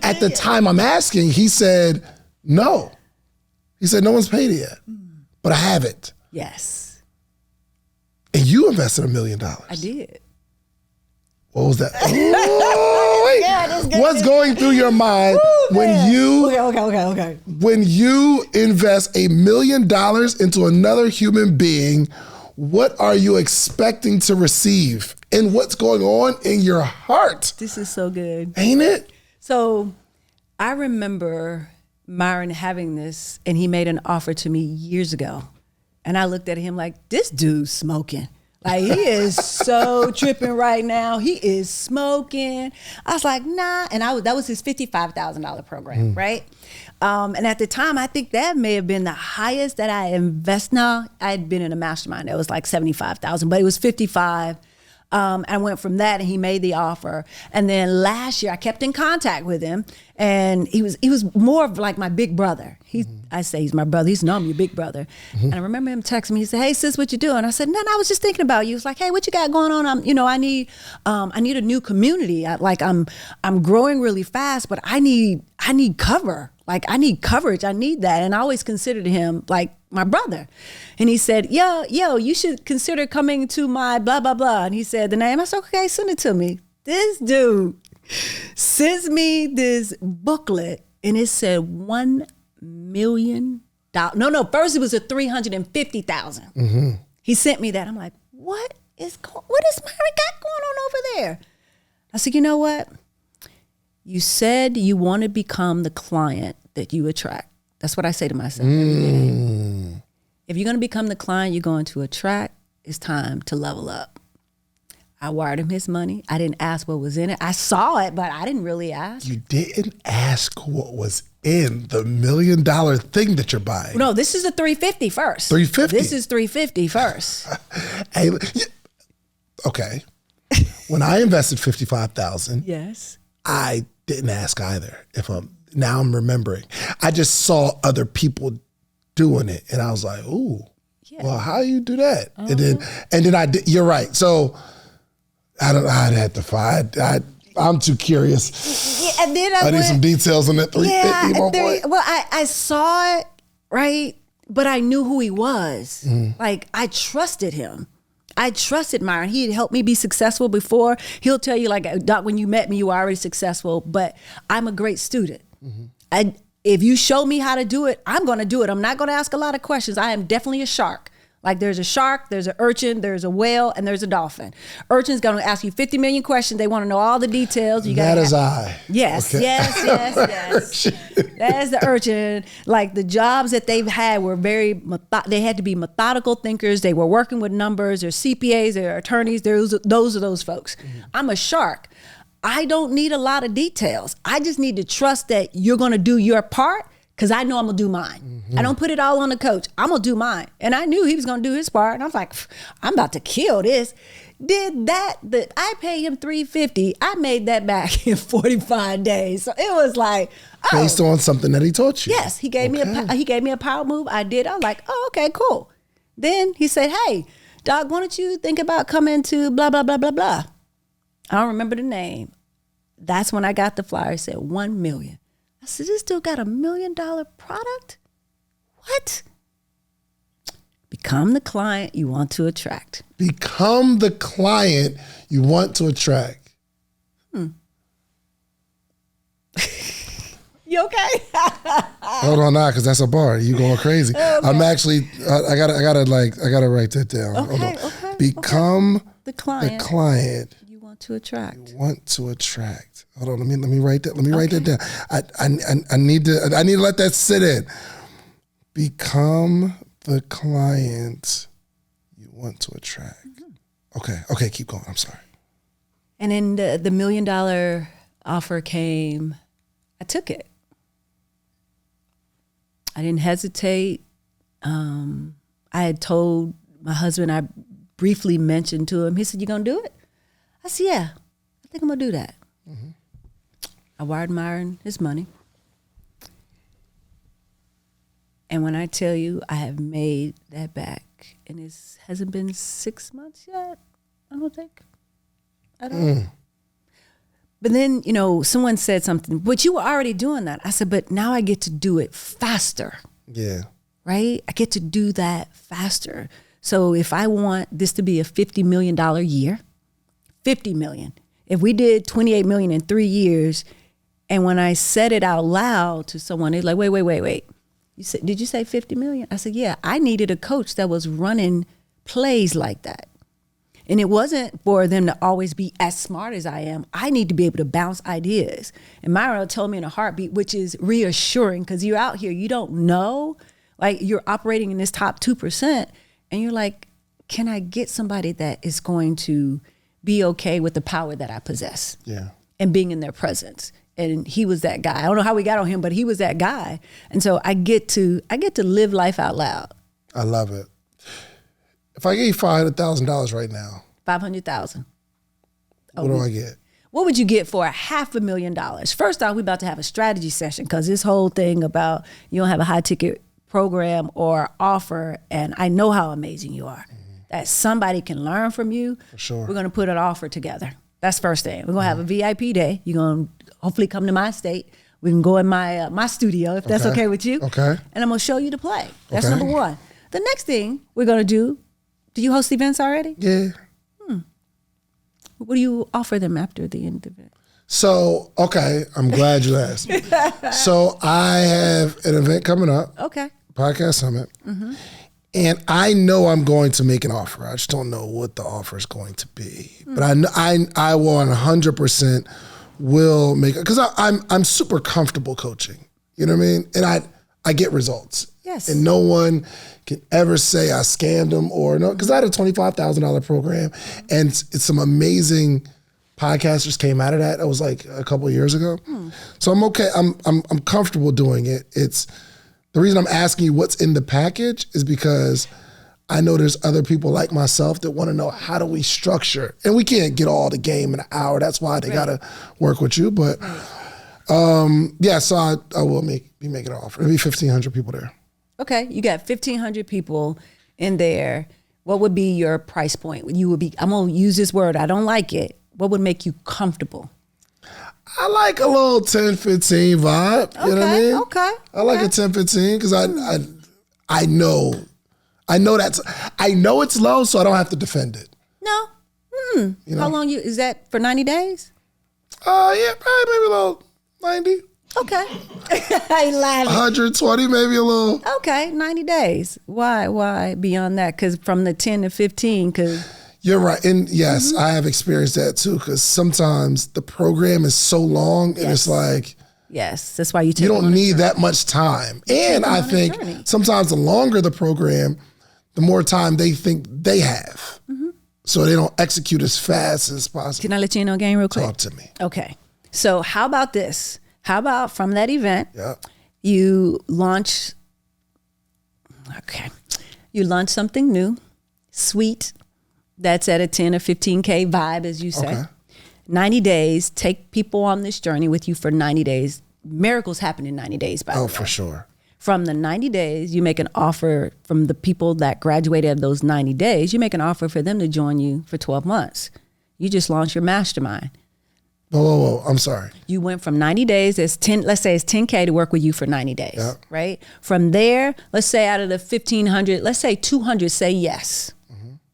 at the time I'm asking, he said, no. He said, no one's paid it yet, but I have it. Yes. And you invested $1 million. I did. What was that? Oh, wait. What's going through your mind when you invest $1 million into another human being? What are you expecting to receive? And what's going on in your heart? This is so good. Ain't it? So I remember Myron having this, and he made an offer to me years ago. And I looked at him like, this dude's smoking. Like, he is so tripping right now. He is smoking. I was like, nah. And that was his $55,000 program, right? And at the time, I think that may have been the highest that I invest. Now, I had been in a mastermind that was like $75,000, but it was $55,000. I went from that and he made the offer. And then last year I kept in contact with him and he was more of like my big brother. I say he's my brother. He's known me, big brother. And I remember him texting me. He said, hey sis, what you doing? I said, no, I was just thinking about you. He was like, hey, what you got going on? I need a new community. I'm growing really fast, but I need cover. Like I need coverage. I need that. And I always considered him like my brother. And he said, yo, you should consider coming to my blah, blah, blah. And he said the name. I said, okay, send it to me. This dude sends me this booklet and it said $1 million No, first it was a $350,000. He sent me that. I'm like, what is Myron got going on over there? I said, you know what? You said you want to become the client that you attract. That's what I say to myself every day. If you're going to become the client you're going to attract, it's time to level up. I wired him his money. I didn't ask what was in it. I saw it, but I didn't really ask. You didn't ask what was in the $1 million thing that you're buying. No, this is a $350 first. $350? This is $350 first. Hey, okay. When I invested $55,000, Yes. I didn't ask either. Now I'm remembering. I just saw other people doing it, and I was like, "Ooh, well, how you do that?" And then I did. You're right. So I'd have to find. I'm too curious. Yeah, and then I need some details on that 350. My boy. Well, I saw it, right, but I knew who he was. Like, I trusted him. I trusted Myron. He had helped me be successful before. He'll tell you, like, Doc, when you met me, you were already successful, but I'm a great student. If you show me how to do it, I'm going to do it. I'm not going to ask a lot of questions. I am definitely a shark. Like, there's a shark, there's an urchin, there's a whale, and there's a dolphin. Urchin's going to ask you 50 million questions. They want to know all the details. That is I. Yes, okay. yes. That is the urchin. Like, the jobs that they've had were they had to be methodical thinkers. They were working with numbers. They're CPAs, they're attorneys. Those are those folks. I'm a shark. I don't need a lot of details. I just need to trust that you're going to do your part, because I know I'm going to do mine. I don't put it all on the coach. I'm going to do mine. And I knew he was going to do his part. And I was like, I'm about to kill this. Did that. I paid him $350. I made that back in 45 days. So it was like, oh. Based on something that he taught you. Yes. He gave me a power move. I did. I was like, oh, okay, cool. Then he said, hey, Doc, why don't you think about coming to blah, blah, blah, blah, blah. I don't remember the name. That's when I got the flyer. It said 1 million. I said, this dude got $1 million product? What? Become the client you want to attract. Become the client you want to attract. You okay? Hold on now, because that's a bar. You going crazy. Okay. I'm actually, I gotta write that down. Okay. Become the client you want to attract. Hold on, let me write that. Let me write that down. I need to let that sit in. Become the client you want to attract. Okay, keep going. I'm sorry. And then the $1 million offer came. I took it. I didn't hesitate. I had told my husband, I briefly mentioned to him, he said, you gonna do it? I said, yeah, I think I'm gonna do that. I wired Myron his money. And when I tell you I have made that back, and it hasn't been 6 months yet, I don't think. I don't. But then, someone said something, but you were already doing that. I said, but now I get to do it faster. Yeah. Right? I get to do that faster. So if I want this to be a $50 million year, $50 million. If we did $28 million in 3 years, and when I said it out loud to someone, they're like, wait. Did you say 50 million? I said, yeah, I needed a coach that was running plays like that. And it wasn't for them to always be as smart as I am. I need to be able to bounce ideas. And Myra told me in a heartbeat, which is reassuring, because you're out here, you don't know, like you're operating in this top 2%. And you're like, can I get somebody that is going to be okay with the power that I possess? Yeah. And being in their presence. And he was that guy. I don't know how we got on him, but he was that guy. And so I get to live life out loud. I love it. If I gave you $500,000 right now, $500,000. What do I get? What would you get for $500,000? First off, we're about to have a strategy session, because this whole thing about you don't have a high ticket program or offer, and I know how amazing you are, that somebody can learn from you. For sure. We're going to put an offer together. That's first thing. We're going to have a VIP day. You're going to hopefully come to my estate. We can go in my studio, if that's okay with you. Okay. And I'm going to show you the play. That's number one. The next thing we're going to do you host events already? Yeah. What do you offer them after the end of it? So, okay, I'm glad you asked. So I have an event coming up. Okay. Podcast Summit. And I know I'm going to make an offer. I just don't know what the offer is going to be. But I will 100% will make it, because I'm super comfortable coaching. You know what I mean? And I get results. Yes. And no one can ever say I scammed them or no, because I had a $25,000 program, and it's some amazing podcasters came out of that. That was like a couple of years ago. So I'm okay. I'm comfortable doing it. It's the reason I'm asking you what's in the package is because I know there's other people like myself that want to know how do we structure, and we can't get all the game in an hour. That's why they got to work with you. But so I will be making an offer. There'll be 1,500 people there. Okay, you got 1,500 people in there. What would be your price point? You would be. I'm gonna use this word. I don't like it. What would make you comfortable? I like a little 10, 15 vibe. You know what I mean? Okay. I like a 10, 15 because I know it's low, so I don't have to defend it. No. You know? How long is that for 90 days? Yeah, probably maybe a little 90. Okay. I laugh. 120, maybe a little. Okay, 90 days. Why beyond that? Because from the 10 to 15, because... You're right. And yes, I have experienced that too, because sometimes the program is so long and it's like... Yes, that's why you don't need that much time. And I think sometimes the longer the program, the more time they think they have. So they don't execute as fast as possible. Can I let you in on a game real quick? Talk to me. Okay. So how about this? How about from that event, you launch something new, sweet, that's at a 10 or 15K vibe, as you say. Okay. 90 days, take people on this journey with you for 90 days. Miracles happen in 90 days, by the way. Oh, for sure. From the 90 days, you make an offer from the people that graduated of those 90 days, you make an offer for them to join you for 12 months. You just launched your mastermind. Whoa, I'm sorry. You went from 90 days, let's say it's 10K to work with you for 90 days, right? From there, let's say out of the 1,500, let's say 200 say yes,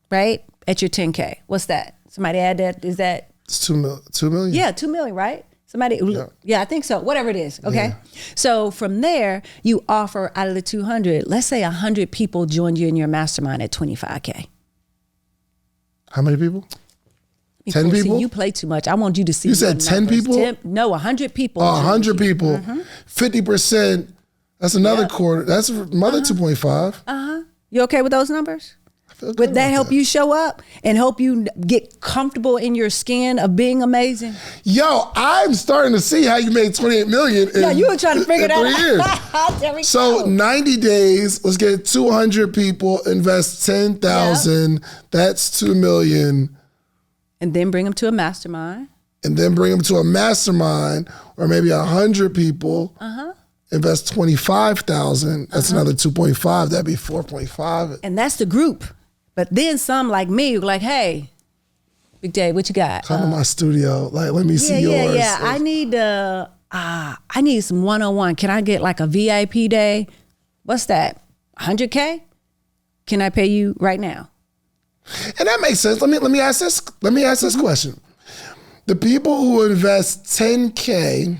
right? At your 10K. What's that? Somebody add that, is that? It's 2 million? Yeah, 2 million, right? Somebody, yeah, I think so. Whatever it is, okay? Yeah. So from there, you offer out of the 200, let's say 100 people joined you in your mastermind at 25K. How many people? 10 people? See, you play too much. I want you to see. You said 10 people? No, 100 people. 100 people. 50%. That's another quarter. That's another 2.5. You okay with those numbers? Would that help you show up and help you get comfortable in your skin of being amazing? Yo, I'm starting to see how you made 28 million in, you were trying to figure that out. 3 years. So 90 days, let's get 200 people, invest 10,000. That's 2 million. And then bring them to a mastermind. And then bring them to a mastermind, or maybe 100 people. Invest 25,000. That's another 2.5. That'd be 4.5. And that's the group. But then some like me, like, hey, Big J, what you got? Come to my studio. Like, let me see yours. Yeah. I need some one-on-one. Can I get like a VIP day? What's that? 100K? Can I pay you right now? And that makes sense. Let me ask this. Let me ask this question. The people who invest 10K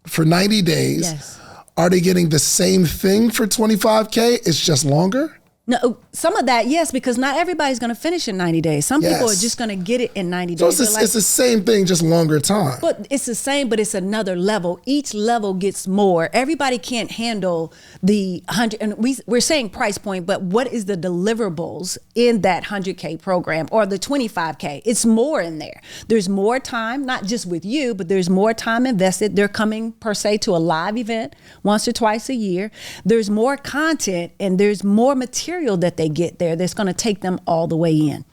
for 90 days, are they getting the same thing for 25K? It's just longer? No, some of that, yes, because not everybody's going to finish in 90 days. Some people are just going to get it in 90 days. So it's the same thing, just longer time. But it's the same, but it's another level. Each level gets more. Everybody can't handle the 100. And we're saying price point, but what is the deliverables in that 100K program or the 25K? It's more in there. There's more time, not just with you, but there's more time invested. They're coming, per se, to a live event once or twice a year. There's more content and there's more material that they get there that's going to take them all the way in.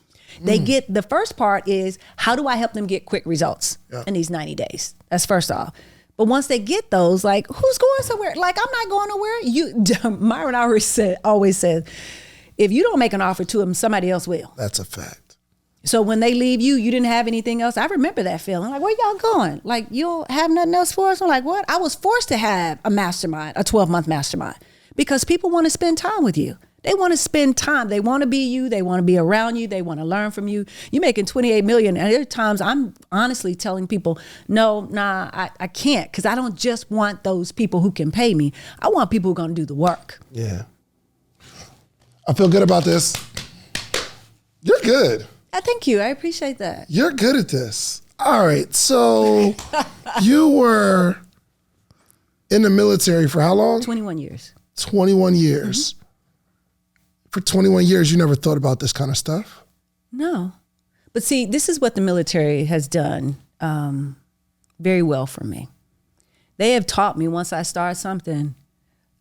They get, the first part is, how do I help them get quick results in these 90 days? That's first off. But once they get those, like, who's going somewhere? Like, I'm not going nowhere. Myron always says, if you don't make an offer to them, somebody else will. That's a fact. So when they leave you, you didn't have anything else. I remember that feeling. Like, where y'all going? Like, you don't have nothing else for us? I'm like, what? I was forced to have a mastermind, a 12-month mastermind, because people want to spend time with you. They want to spend time. They want to be you. They want to be around you. They want to learn from you. You're making $28 million. And there are times I'm honestly telling people, no, I can't, because I don't just want those people who can pay me. I want people who are going to do the work. Yeah. I feel good about this. You're good. Thank you. I appreciate that. You're good at this. All right. So you were in the military for how long? 21 years. 21 years. For 21 years, you never thought about this kind of stuff? No. But see, this is what the military has done very well for me. They have taught me, once I start something,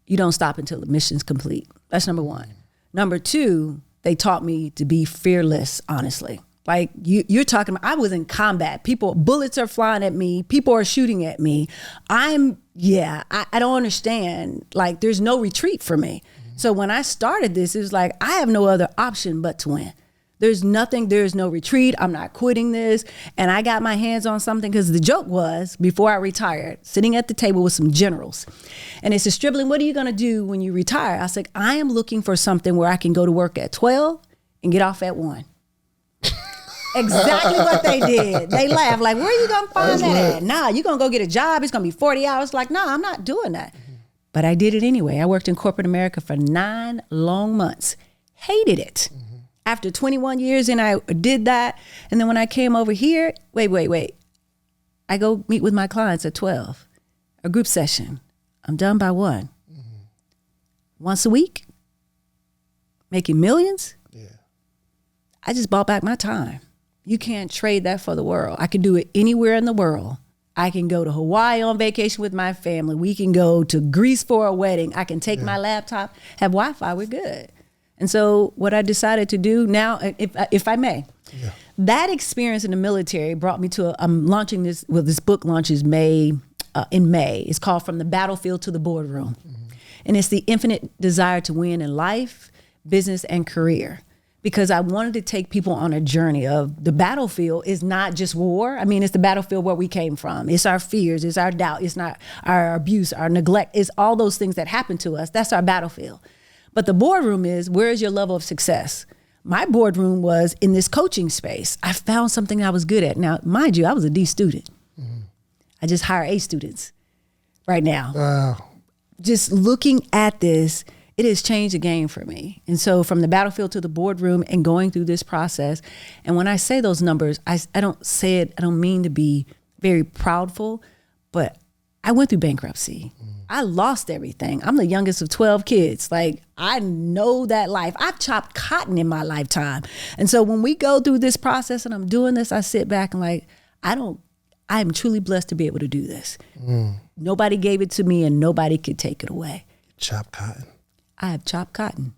you don't stop until the mission's complete. That's number one. Number two, they taught me to be fearless, honestly. Like you're talking about, I was in combat. Bullets are flying at me. People are shooting at me. I don't understand. Like, there's no retreat for me. So when I started this, it was like, I have no other option but to win. There's no retreat. I'm not quitting this. And I got my hands on something, because the joke was, before I retired, sitting at the table with some generals. And they said, Stribling, what are you going to do when you retire? I said, I am looking for something where I can go to work at 12 and get off at 1. Exactly what they did. They laughed like, where are you going to find that at? Nah, you're going to go get a job. It's going to be 40 hours. Like, nah, I'm not doing that. But I did it anyway. I worked in corporate America for 9 long months. Hated it. After 21 years, and I did that. And then when I came over here, wait. I go meet with my clients at 12, a group session. I'm done by 1. Once a week, making millions. Yeah. I just bought back my time. You can't trade that for the world. I can do it anywhere in the world. I can go to Hawaii on vacation with my family. We can go to Greece for a wedding. I can take my laptop, have Wi-Fi, we're good. And so what I decided to do now, if I may, that experience in the military brought me to, I'm launching this, this book launches in May. It's called From the Battlefield to the Boardroom. And it's the infinite desire to win in life, business, and career. Because I wanted to take people on a journey of, the battlefield is not just war. I mean, it's the battlefield where we came from. It's our fears, it's our doubt, it's not our abuse, our neglect. It's all those things that happen to us. That's our battlefield. But the boardroom is, where is your level of success? My boardroom was in this coaching space. I found something I was good at. Now, mind you, I was a D student. I just hire A students right now. Wow. Just looking at this, it has changed the game for me. And so from the battlefield to the boardroom and going through this process, and when I say those numbers, I don't say it, I don't mean to be very proudful, but I went through bankruptcy. I lost everything. I'm the youngest of 12 kids. Like, I know that life. I've chopped cotton in my lifetime. And so when we go through this process and I'm doing this, I sit back and like, I am truly blessed to be able to do this. Nobody gave it to me and nobody could take it away. Chop cotton. I have chopped cotton.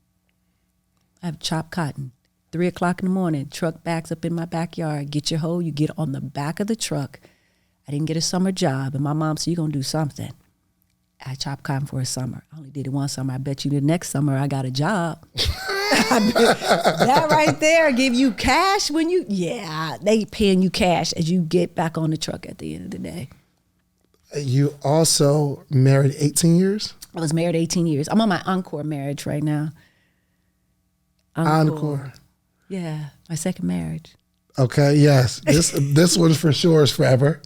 3 o'clock in the morning, truck backs up in my backyard. Get your hoe, you get on the back of the truck. I didn't get a summer job. And my mom said, you're going to do something. I chopped cotton for a summer. I only did it one summer. I bet you the next summer I got a job. That right there give you cash when they paying you cash as you get back on the truck at the end of the day. You also married 18 years? I was married 18 years. I'm on my encore marriage right now. Encore. Yeah, my second marriage. Okay, yes. This one for sure is forever.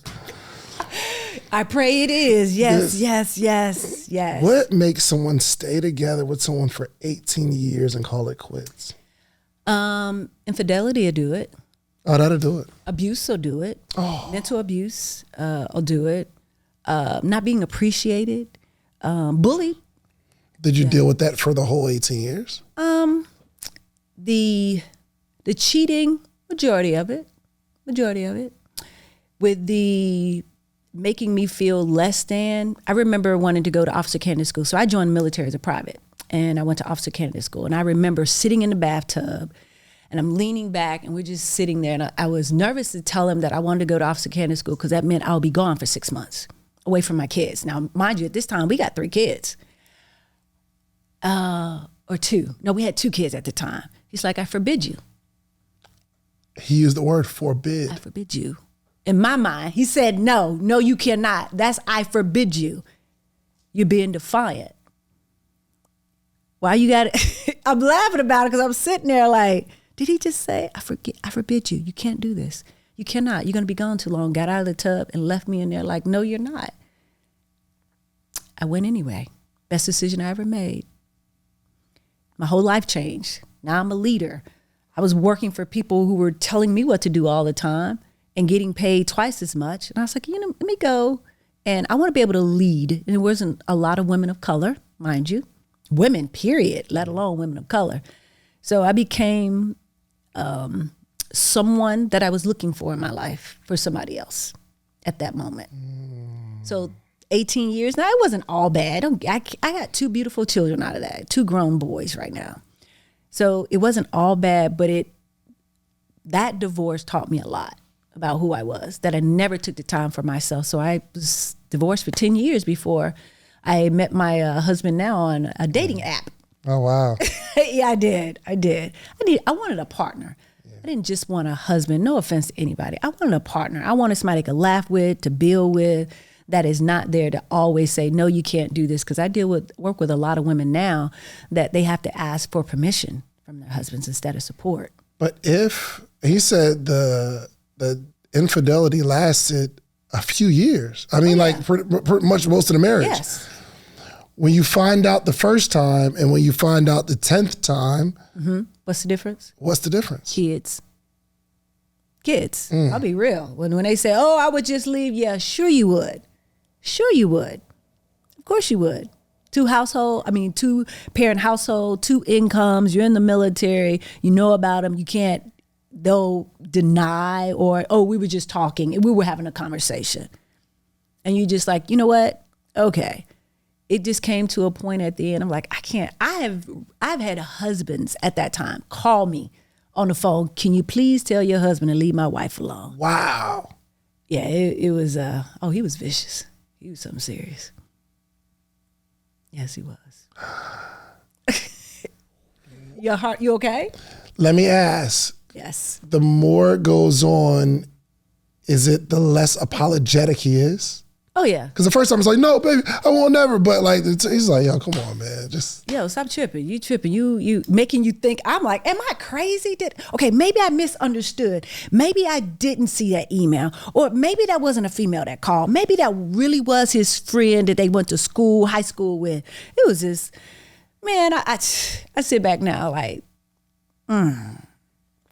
I pray it is. Yes. What makes someone stay together with someone for 18 years and call it quits? Infidelity will do it. Oh, that'll do it. Abuse will do it. Mental abuse will do it. Not being appreciated. Bullied. Did you deal with that for the whole 18 years? The cheating, majority of it. With the making me feel less than. I remember wanting to go to officer candidate school. So I joined the military as a private and I went to officer candidate school. And I remember sitting in the bathtub and I'm leaning back and we're just sitting there. And I was nervous to tell him that I wanted to go to officer candidate school because that meant I'll be gone for 6 months away from my kids. Now, mind you, at this time, we got 3 kids. Or 2. No, we had 2 kids at the time. He's like, I forbid you. He used the word forbid. I forbid you. In my mind, he said, no, you cannot. That's I forbid you. You're being defiant. Why you got it? I'm laughing about it because I'm sitting there like, did he just say, I forbid you. You can't do this. You cannot. You're going to be gone too long. Got out of the tub and left me in there like, no, you're not. I went anyway. Best decision I ever made. My whole life changed. Now I'm a leader. I was working for people who were telling me what to do all the time and getting paid twice as much. And I was like, let me go. And I want to be able to lead. And there wasn't a lot of women of color, mind you. Women, period, let alone women of color. So I became someone that I was looking for in my life for somebody else at that moment. So 18 years. Now, it wasn't all bad. I got 2 beautiful children out of that, 2 grown boys right now. So it wasn't all bad, but that divorce taught me a lot about who I was, that I never took the time for myself. So I was divorced for 10 years before I met my husband now on a dating app. Oh, wow. Yeah, I did. I wanted a partner. Yeah. I didn't just want a husband. No offense to anybody. I wanted a partner. I wanted somebody I could laugh with, to build with, that is not there to always say, no, you can't do this. Because I work with a lot of women now that they have to ask for permission from their husbands instead of support. But if he said the infidelity lasted a few years, I mean, like pretty much most of the marriage. Yes. When you find out the first time and when you find out the 10th time, what's the difference? What's the difference? Kids. I'll be real. When they say, oh, I would just leave. Yeah, sure you would. Sure you would. Of course you would. 2-parent household, 2 incomes. You're in the military. You know about them. You can't, though, deny or, oh, we were just talking. We were having a conversation. And you just like, you know what? Okay. It just came to a point at the end. I'm like, I can't. I've had husbands at that time call me on the phone. Can you please tell your husband to leave my wife alone? Wow. Yeah, it was. He was vicious. He was something serious. Yes, he was. Your heart, you okay? Let me ask. Yes. The more it goes on, is it the less apologetic he is? Oh, yeah. Because the first time it's like, no, baby, I won't never. But like, he's like, yo, come on, man. Just. Yo, stop tripping. You tripping. You making you think. I'm like, am I crazy? Okay, maybe I misunderstood. Maybe I didn't see that email. Or maybe that wasn't a female that called. Maybe that really was his friend that they went to high school with. It was this, man, I sit back now like,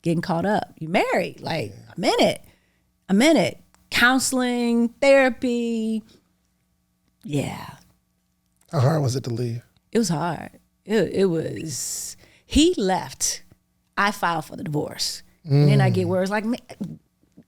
getting caught up. You married. Like, a minute. Counseling, therapy. Yeah. How hard was it to leave? It was hard. It was, he left. I filed for the divorce. And then I get words like, man,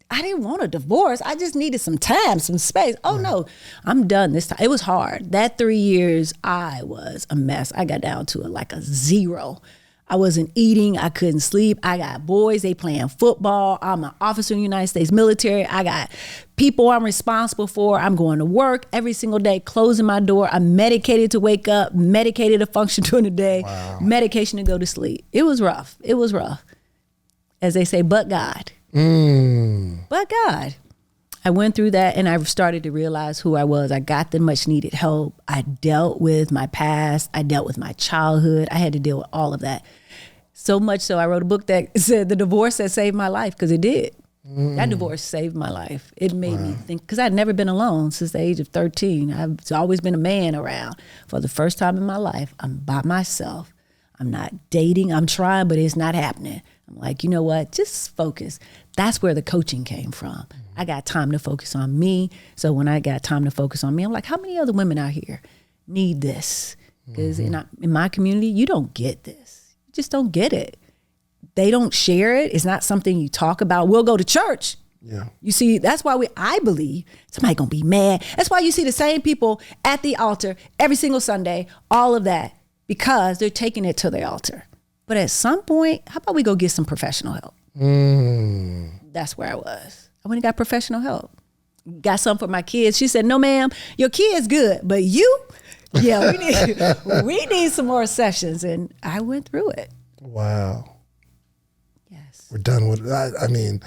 I didn't want a divorce. I just needed some time, some space. Oh no, I'm done this time. It was hard. That 3 years, I was a mess. I got down to a 0. I wasn't eating. I couldn't sleep. I got boys. They playing football. I'm an officer in the United States military. I got people I'm responsible for. I'm going to work every single day, closing my door. I'm medicated to wake up, medicated to function during the day, medication to go to sleep. It was rough. As they say, but God. But God. I went through that and I started to realize who I was. I got the much needed help. I dealt with my past. I dealt with my childhood. I had to deal with all of that. So much so I wrote a book that said the divorce that saved my life, because it did. That divorce saved my life. It made me think, because I'd never been alone since the age of 13. I've always been a man around. For the first time in my life, I'm by myself. I'm not dating. I'm trying, but it's not happening. I'm like, you know what? Just focus. That's where the coaching came from. I got time to focus on me. So when I got time to focus on me, I'm like, how many other women out here need this? Because in my community, you don't get this. You just don't get it. They don't share it. It's not something you talk about. We'll go to church. Yeah. You see, that's why I believe somebody gonna be mad. That's why you see the same people at the altar every single Sunday, all of that, because they're taking it to the altar. But at some point, how about we go get some professional help? That's where I was. I went and got professional help. Got some for my kids. She said, no, ma'am, your kid's good, but you, we need some more sessions. And I went through it. Wow. Yes. We're done with it. I mean,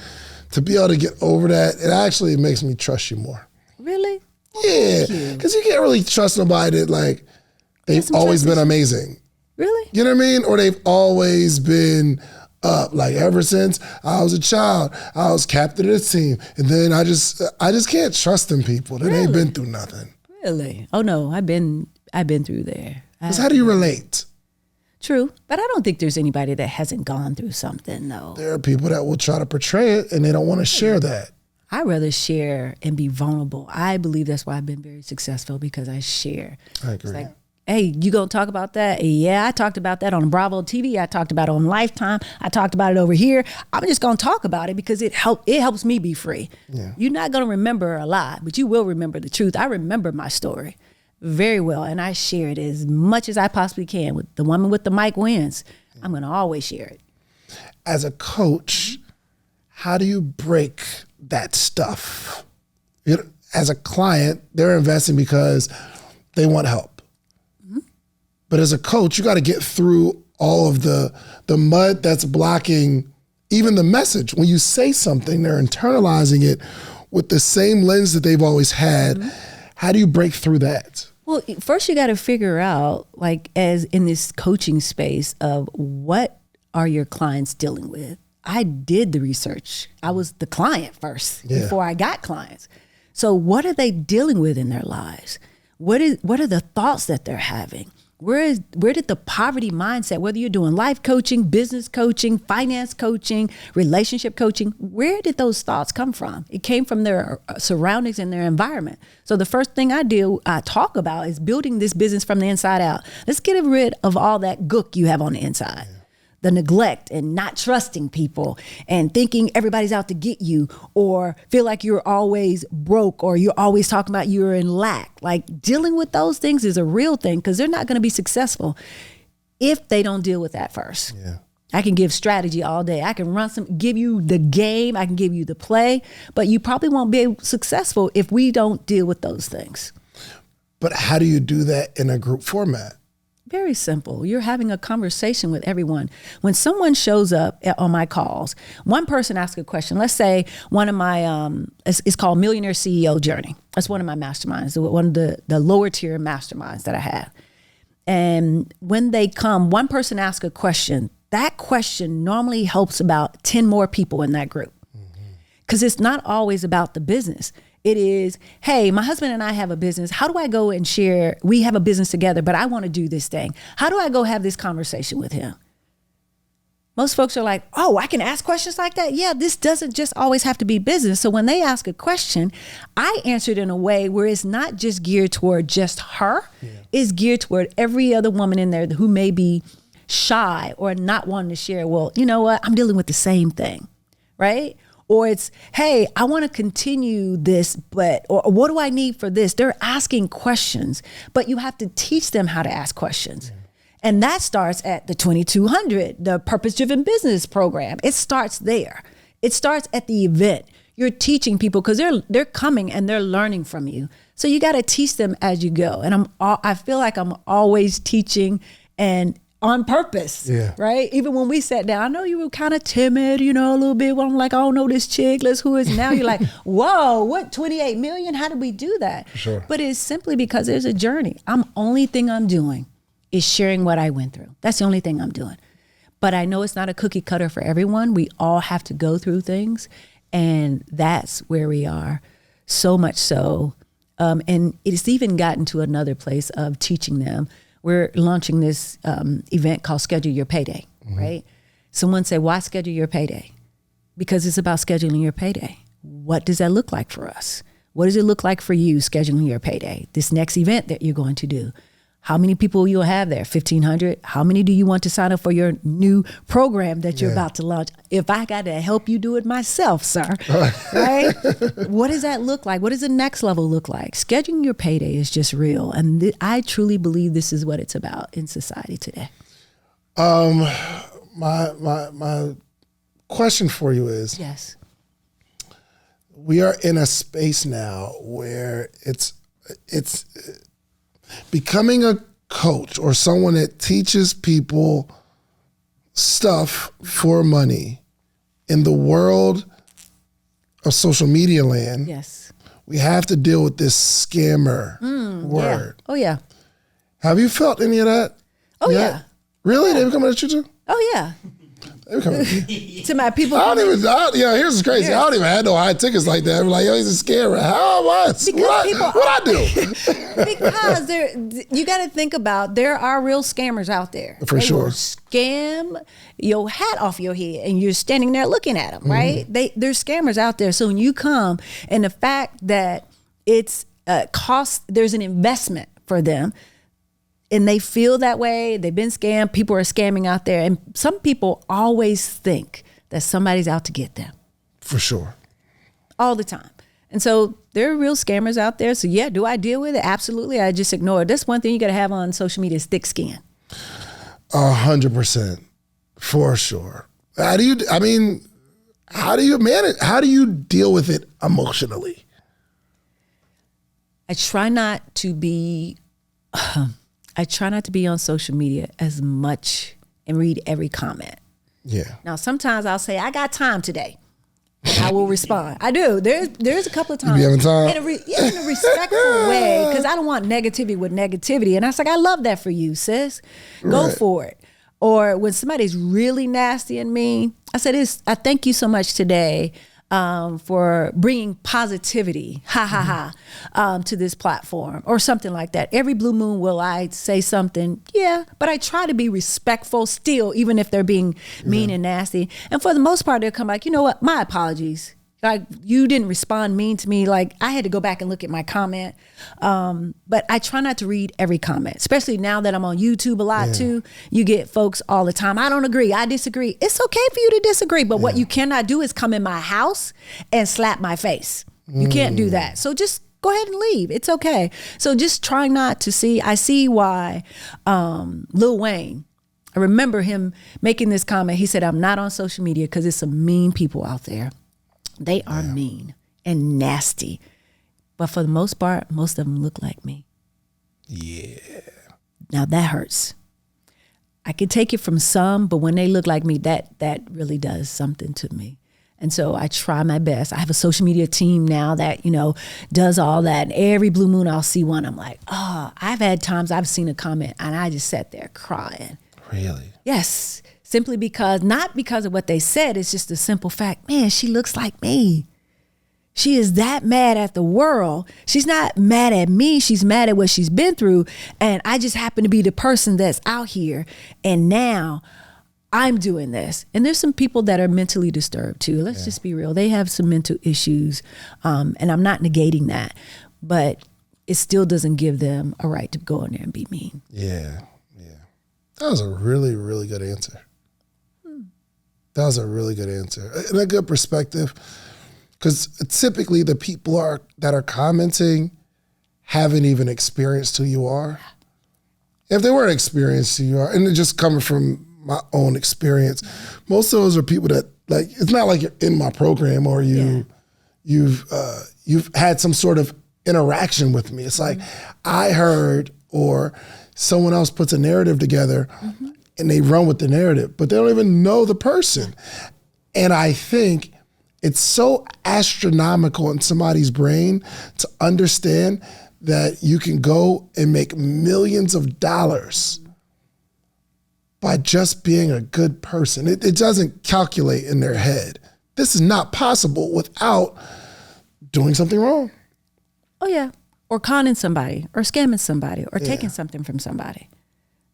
to be able to get over that, it actually makes me trust you more. Really? Yeah. Because you can't really trust nobody that they've always been amazing. Really? You know what I mean? Or they've always been up. Like ever since I was a child, I was captain of the team. And then I just can't trust them people that ain't been through nothing. Really? Oh no, I've been through there. Because how do you relate? True, but I don't think there's anybody that hasn't gone through something though. There are people that will try to portray it and they don't want to share that. I rather share and be vulnerable. I believe that's why I've been very successful, because I share. I agree. It's like, hey, you gonna talk about that? Yeah, I talked about that on Bravo TV. I talked about it on Lifetime. I talked about it over here. I'm just gonna talk about it because it helps me be free. Yeah. You're not gonna remember a lot, but you will remember the truth. I remember my story very well, and I share it as much as I possibly can. With the woman with the mic wins. I'm gonna always share it. As a coach, how do you break that stuff? As a client, they're investing because they want help. Mm-hmm. But as a coach, you got to get through all of the mud that's blocking even the message. When you say something, they're internalizing it with the same lens that they've always had. Mm-hmm. How do you break through that? Well, first you got to figure out, like, as in this coaching space, of what are your clients dealing with? I did the research. I was the client first before I got clients. So what are they dealing with in their lives? What are the thoughts that they're having? Where did the poverty mindset, whether you're doing life coaching, business coaching, finance coaching, relationship coaching, where did those thoughts come from? It came from their surroundings and their environment. So the first thing I talk about is building this business from the inside out. Let's get rid of all that gook you have on the inside. Yeah. The neglect and not trusting people and thinking everybody's out to get you, or feel like you're always broke, or you're always talking about you're in lack. Like, dealing with those things is a real thing, because they're not going to be successful if they don't deal with that first. Yeah. I can give strategy all day. I can give you the game. I can give you the play, but you probably won't be successful if we don't deal with those things. But how do you do that in a group format? Very simple. You're having a conversation with everyone. When someone shows up on my calls, one person asks a question. Let's say one of my, it's called Millionaire CEO Journey. That's one of my masterminds, one of the lower tier masterminds that I have. And when they come, one person asks a question. That question normally helps about 10 more people in that group. Because it's not always about the business. It is, hey, my husband and I have a business. How do I go and share? We have a business together, but I want to do this thing. How do I go have this conversation with him? Most folks are like, oh, I can ask questions like that? Yeah, this doesn't just always have to be business. So when they ask a question, I answer it in a way where it's not just geared toward just her. Yeah. It's geared toward every other woman in there who may be shy or not wanting to share. Well, you know what? I'm dealing with the same thing, right? Or it's, hey, I want to continue this, or what do I need for this? They're asking questions, but you have to teach them how to ask questions. Yeah. And that starts at the 2200, the Purpose-Driven Business Program. It starts there. It starts at the event. You're teaching people because they're coming and they're learning from you. So you got to teach them as you go. And I feel like I'm always teaching, and on purpose, yeah. Right? Even when we sat down, I know you were kind of timid, a little bit. Well, I'm like, I don't know this chick. Who is now? You're like, whoa, what, 28 million? How did we do that? Sure. But it's simply because there's a journey. Only thing I'm doing is sharing what I went through. That's the only thing I'm doing. But I know it's not a cookie cutter for everyone. We all have to go through things. And that's where we are. So much so. And it's even gotten to another place of teaching them. We're launching this event called Schedule Your Payday, right? Someone said, why schedule your payday? Because it's about scheduling your payday. What does that look like for us? What does it look like for you scheduling your payday? This next event that you're going to do. How many people you'll have there? 1,500? How many do you want to sign up for your new program that you're about to launch? If I got to help you do it myself, sir, right? What does that look like? What does the next level look like? Scheduling your payday is just real. And I truly believe this is what it's about in society today. My question for you is, yes, we are in a space now where it's becoming a coach or someone that teaches people stuff for money in the world of social media land. Yes. We have to deal with this scammer word. Yeah. Oh, yeah. Have you felt any of that? Oh, yet? yeah. Really? They be coming at you too? Oh yeah. They be coming at you. To my people. Here's what's crazy. I don't even have no high tickets like that. I'm like, yo, he's a scammer. How am I? What I do? Because you got to think about, there are real scammers out there. For sure. Will scam your hat off your head and you're standing there looking at them, right? There's scammers out there. So when you come, and the fact that it's cost, there's an investment for them, and they feel that way, they've been scammed, people are scamming out there, and some people always think that somebody's out to get them. For sure. All the time. And so there are real scammers out there. So yeah, do I deal with it? Absolutely. I just ignore it. That's one thing you got to have on social media is thick skin. 100%. For sure. How do you manage? How do you deal with it emotionally? I try not to be on social media as much and read every comment. Yeah. Now, sometimes I'll say, I got time today. I will respond. I do. There's a couple of times. You be having time? In a respectful way, because I don't want negativity with negativity. And I was like, I love that for you, sis. Go Right. for it. Or when somebody's really nasty and mean, I said, I thank you so much today for bringing positivity, to this platform, or something like that. Every blue moon will I say something, yeah, but I try to be respectful still, even if they're being mean and nasty. And for the most part, they'll come back, you know what, my apologies. Like, you didn't respond mean to me. Like, I had to go back and look at my comment. But I try not to read every comment, especially now that I'm on YouTube a lot too. You get folks all the time. I don't agree. I disagree. It's okay for you to disagree. But what you cannot do is come in my house and slap my face. You can't do that. So just go ahead and leave. It's okay. So just try not to see. I see why Lil Wayne, I remember him making this comment. He said, I'm not on social media because there's some mean people out there. They are mean and nasty. But for the most part, most of them look like me. Yeah. Now that hurts. I could take it from some, but when they look like me, that really does something to me. And so I try my best. I have a social media team now that, does all that. And every blue moon I'll see one. I'm like, I've had times I've seen a comment and I just sat there crying. Really? Yes. Simply because, not because of what they said, it's just a simple fact, man, she looks like me. She is that mad at the world. She's not mad at me. She's mad at what she's been through. And I just happen to be the person that's out here. And now I'm doing this. And there's some people that are mentally disturbed too. Let's just be real. They have some mental issues. And I'm not negating that. But it still doesn't give them a right to go in there and be mean. Yeah. That was a really, really good answer. That was a really good answer and a good perspective, because typically the people that are commenting haven't even experienced who you are. If they weren't experienced who you are, and it just coming from my own experience, most of those are people that, like, it's not like you're in my program or you've had some sort of interaction with me. It's like I heard, or someone else puts a narrative together and they run with the narrative, but they don't even know the person. And I think it's so astronomical in somebody's brain to understand that you can go and make millions of dollars by just being a good person. It doesn't calculate in their head. This is not possible without doing something wrong. Oh yeah. Or conning somebody, or scamming somebody, or taking something from somebody.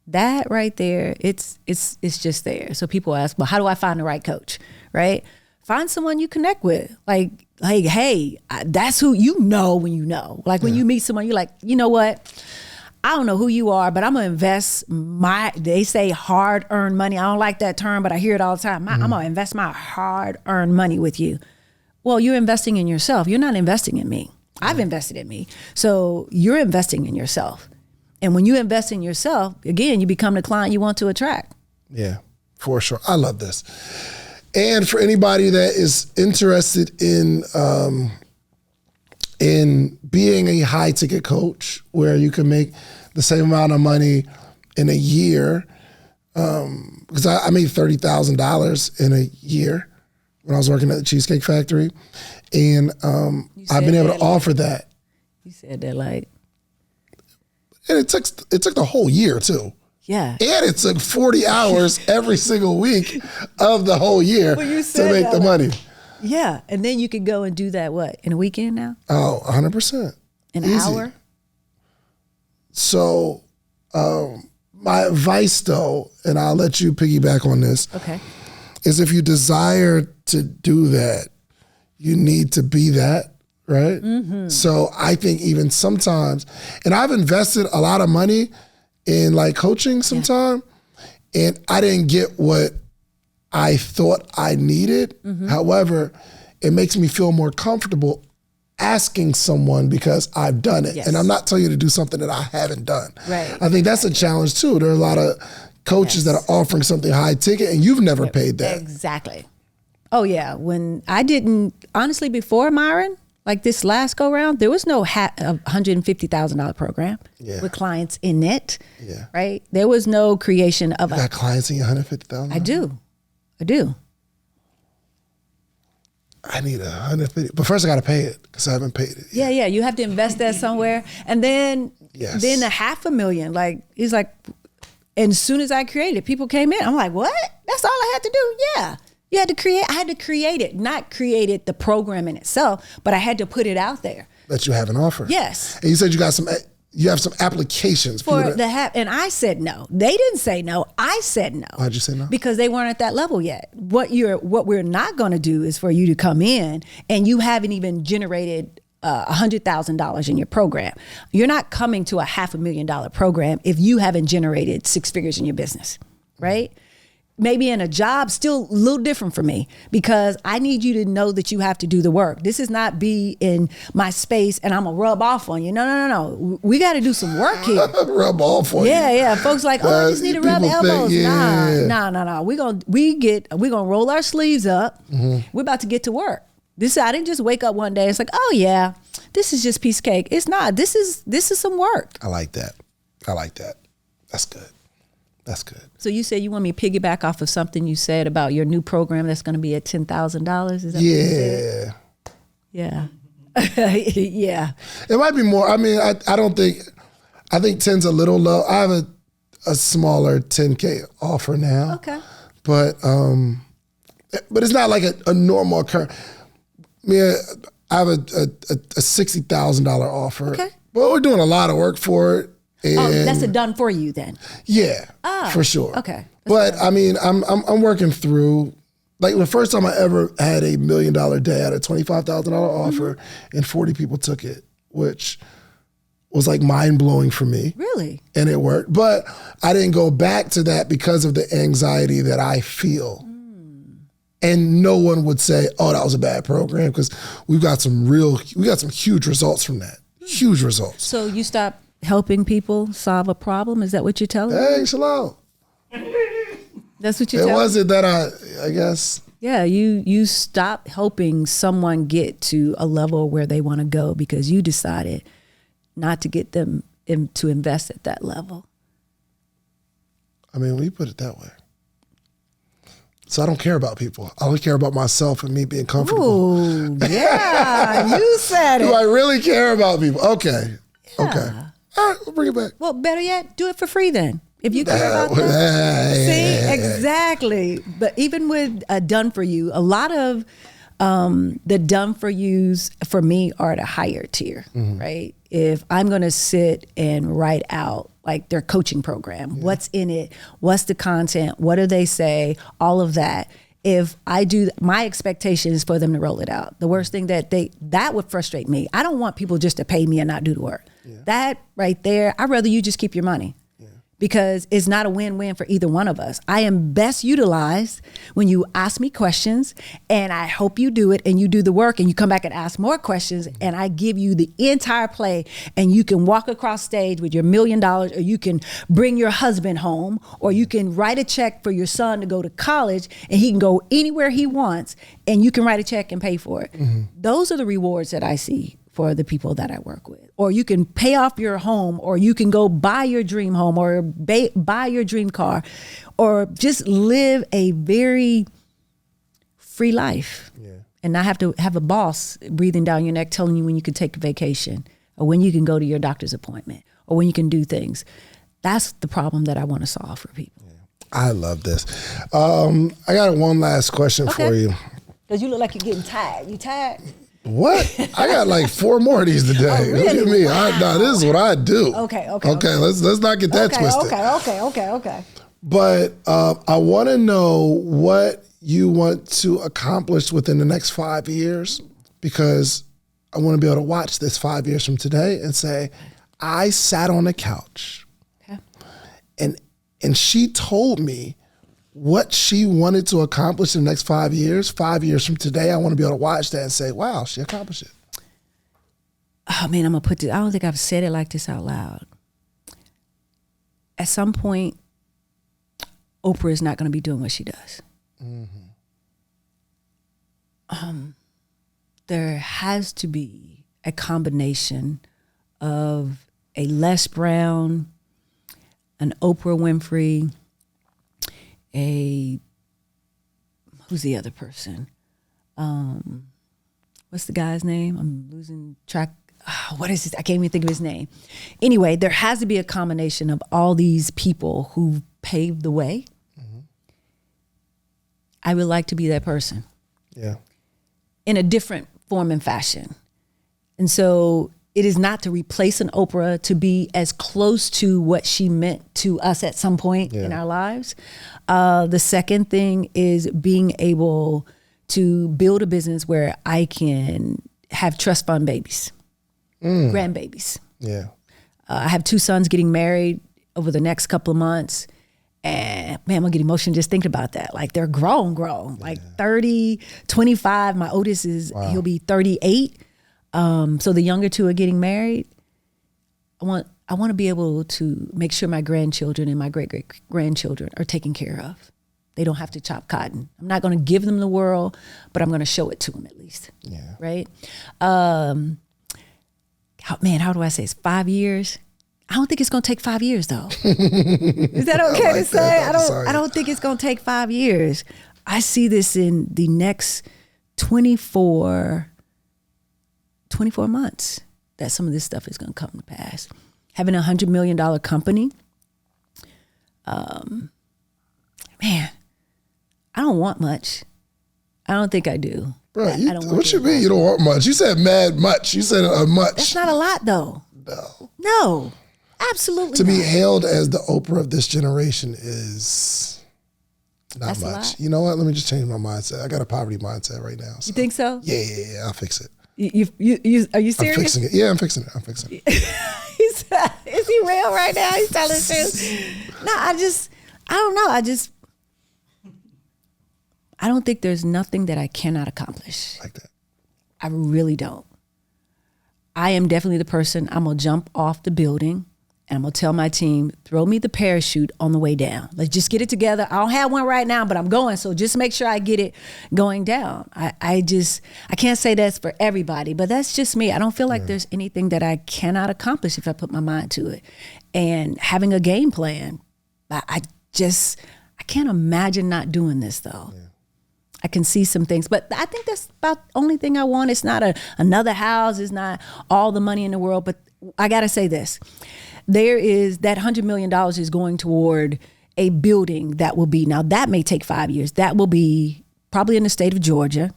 That right there, it's just there. So people ask, well, how do I find the right coach, right? Find someone you connect with. Like, hey, that's who you know when you know. Like when you meet someone, you're like, you know what? I don't know who you are, but I'm going to invest they say hard-earned money. I don't like that term, but I hear it all the time. I'm going to invest my hard-earned money with you. Well, you're investing in yourself. You're not investing in me. I've invested in me. So you're investing in yourself. And when you invest in yourself, again, you become the client you want to attract. Yeah, for sure. I love this. And for anybody that is interested in being a high ticket coach where you can make the same amount of money in a year, because I made $30,000 in a year when I was working at the Cheesecake Factory. And I've been able to offer that. You said that like. And it took the whole year too. Yeah. And it took 40 hours every single week of the whole year Well, you to said make that, the money. Yeah. And then you could go and do that, what, in a weekend now? Oh, 100%. In an hour? So my advice, though, and I'll let you piggyback on this, Okay. is if you desire to do that, you need to be that, right? Mm-hmm. So I think even sometimes, and I've invested a lot of money in like coaching sometime, and I didn't get what I thought I needed. Mm-hmm. However, it makes me feel more comfortable asking someone because I've done it. Yes. And I'm not telling you to do something that I haven't done. Right. I think that's a challenge too. There are a lot of coaches that are offering something high ticket and you've never paid that. Exactly. Oh, yeah. When I didn't, honestly, before Myron, like this last go round, there was no $150,000 program with clients in it. Yeah. Right. There was no creation of You got clients in your 150,000? I do. I need 150, but first I got to pay it because I haven't paid it. Yeah, yeah. You have to invest that somewhere, and then Yes. then the $500,000. Like it's like, and as soon as I created, people came in. I'm like, what? That's all I had to do. Yeah, you had to create. I had to create it, not created the program in itself, but I had to put it out there. That you have an offer. Yes. And you said you have some applications For the and I said no. They didn't say no. I said no. Why'd you say no? Because they weren't at that level yet. What we're not going to do is for you to come in and you haven't even generated $100,000 in your program. You're not coming to a $500,000 program if you haven't generated 6 figures in your business, right? Maybe in a job, still a little different for me because I need you to know that you have to do the work. This is not be in my space and I'm gonna rub off on you. No. We got to do some work here. Rub off on you. Yeah. Folks like, I just need to rub people think, elbows. yeah. Nah. We're gonna roll our sleeves up. Mm-hmm. We're about to get to work. I didn't just wake up one day. It's like, oh yeah, this is just piece of cake. It's not. This is some work. I like that. That's good. That's good. So you said you want me to piggyback off of something you said about your new program that's going to be at $10,000. Is that what you said? Yeah. Yeah. It might be more. I mean, I think 10's a little low. I have a smaller 10K offer now. Okay. But it's not like a normal occurrence. I mean, I have a $60,000 offer. Okay. But we're doing a lot of work for it. Oh, And that's a done for you then. yeah, for sure. Okay. But I mean, I'm working through. Like the first time I ever had $1 million day, I had a $25,000 offer, and 40 people took it, which was like mind blowing for me. Really? And it worked, but I didn't go back to that because of the anxiety that I feel. And no one would say, "Oh, that was a bad program," because we got some huge results from that. Huge results. So you stopped helping people solve a problem? Is that what you're telling me? Hey, Shalom. That's what you're It telling me? wasn't that I guess. Yeah, you stop helping someone get to a level where they want to go because you decided not to get them to invest at that level. I mean, we put it that way. So I don't care about people. I only care about myself and me being comfortable. Ooh, yeah, you said Do it. I really care about people? Okay. Yeah. Okay. All right, we'll bring it back. Well, better yet, do it for free then. If you care about that. See, exactly. But even with done for you, a lot of the done for yous for me are the higher tier, right? If I'm going to sit and write out like their coaching program, what's in it, what's the content, what do they say, all of that. If I do, my expectation is for them to roll it out. The worst thing that would frustrate me. I don't want people just to pay me and not do the work. That right there, I'd rather you just keep your money. Because it's not a win-win for either one of us. I am best utilized when you ask me questions and I hope you do it and you do the work and you come back and ask more questions and I give you the entire play and you can walk across stage with your $1 million or you can bring your husband home or you can write a check for your son to go to college and he can go anywhere he wants and you can write a check and pay for it. Those are the rewards that I see for the people that I work with. Or you can pay off your home, or you can go buy your dream home, or buy your dream car, or just live a very free life and not have to have a boss breathing down your neck telling you when you can take a vacation or when you can go to your doctor's appointment or when you can do things. That's the problem that I want to solve for people. I love this. I got one last question for you. Because you look like you're getting tired. You tired? What? I got like 4 more of these today. Oh, really? Look at me. Wow. This is what I do. Okay. Let's not get that twisted. Okay. But I want to know what you want to accomplish within the next 5 years, because I want to be able to watch this 5 years from today and say, I sat on the couch and she told me what she wanted to accomplish in the next 5 years. 5 years from today, I want to be able to watch that and say, wow, she accomplished it. Oh man, I'm going to put this, I don't think I've said it like this out loud. At some point, Oprah is not going to be doing what she does. There has to be a combination of a Les Brown, an Oprah Winfrey, who's the other person? What's the guy's name? I'm losing track. What is it? I can't even think of his name. Anyway, there has to be a combination of all these people who paved the way. I would like to be that person. Yeah. In a different form and fashion. And so it is not to replace an Oprah, to be as close to what she meant to us at some point in our lives. The second thing is being able to build a business where I can have trust fund babies, grandbabies. Yeah. I have 2 sons getting married over the next couple of months. And man, I'm gonna get emotional just thinking about that. Like they're grown, like 30, 25. My oldest he'll be 38. So the younger 2 are getting married. I want to be able to make sure my grandchildren and my great-great-grandchildren are taken care of. They don't have to chop cotton. I'm not going to give them the world, but I'm going to show it to them at least. Yeah. Right? How do I say it's 5 years? I don't think it's going to take 5 years though. Is that okay to say? I don't think it's going to take 5 years. I see this in the next 24 months that some of this stuff is going to come to pass. Having $100 million company, man, I don't want much. I don't think I do. Bro, I don't want what you mean you don't want much? You said mad much. You said much. That's not a lot though. No, absolutely To not. be hailed as the Oprah of this generation is not That's a much. lot. You know what? Let me just change my mindset. I got a poverty mindset right now. So. You think so? Yeah. I'll fix it. You are you serious? I'm fixing it. Yeah, I'm fixing it. Is he real right now? He's telling the truth. No, I don't know. I don't think there's nothing that I cannot accomplish. Like that. I really don't. I am definitely the person, I'm going to jump off the building and I'm going to tell my team, throw me the parachute on the way down. Let's just get it together. I don't have one right now, but I'm going. So just make sure I get it going down. I can't say that's for everybody, but that's just me. I don't feel like there's anything that I cannot accomplish if I put my mind to it. And having a game plan, I can't imagine not doing this though. Yeah. I can see some things, but I think that's about the only thing I want. It's not another house. It's not all the money in the world, but I got to say this. There is that $100 million is going toward a building that will be, now that may take 5 years. That will be probably in the state of Georgia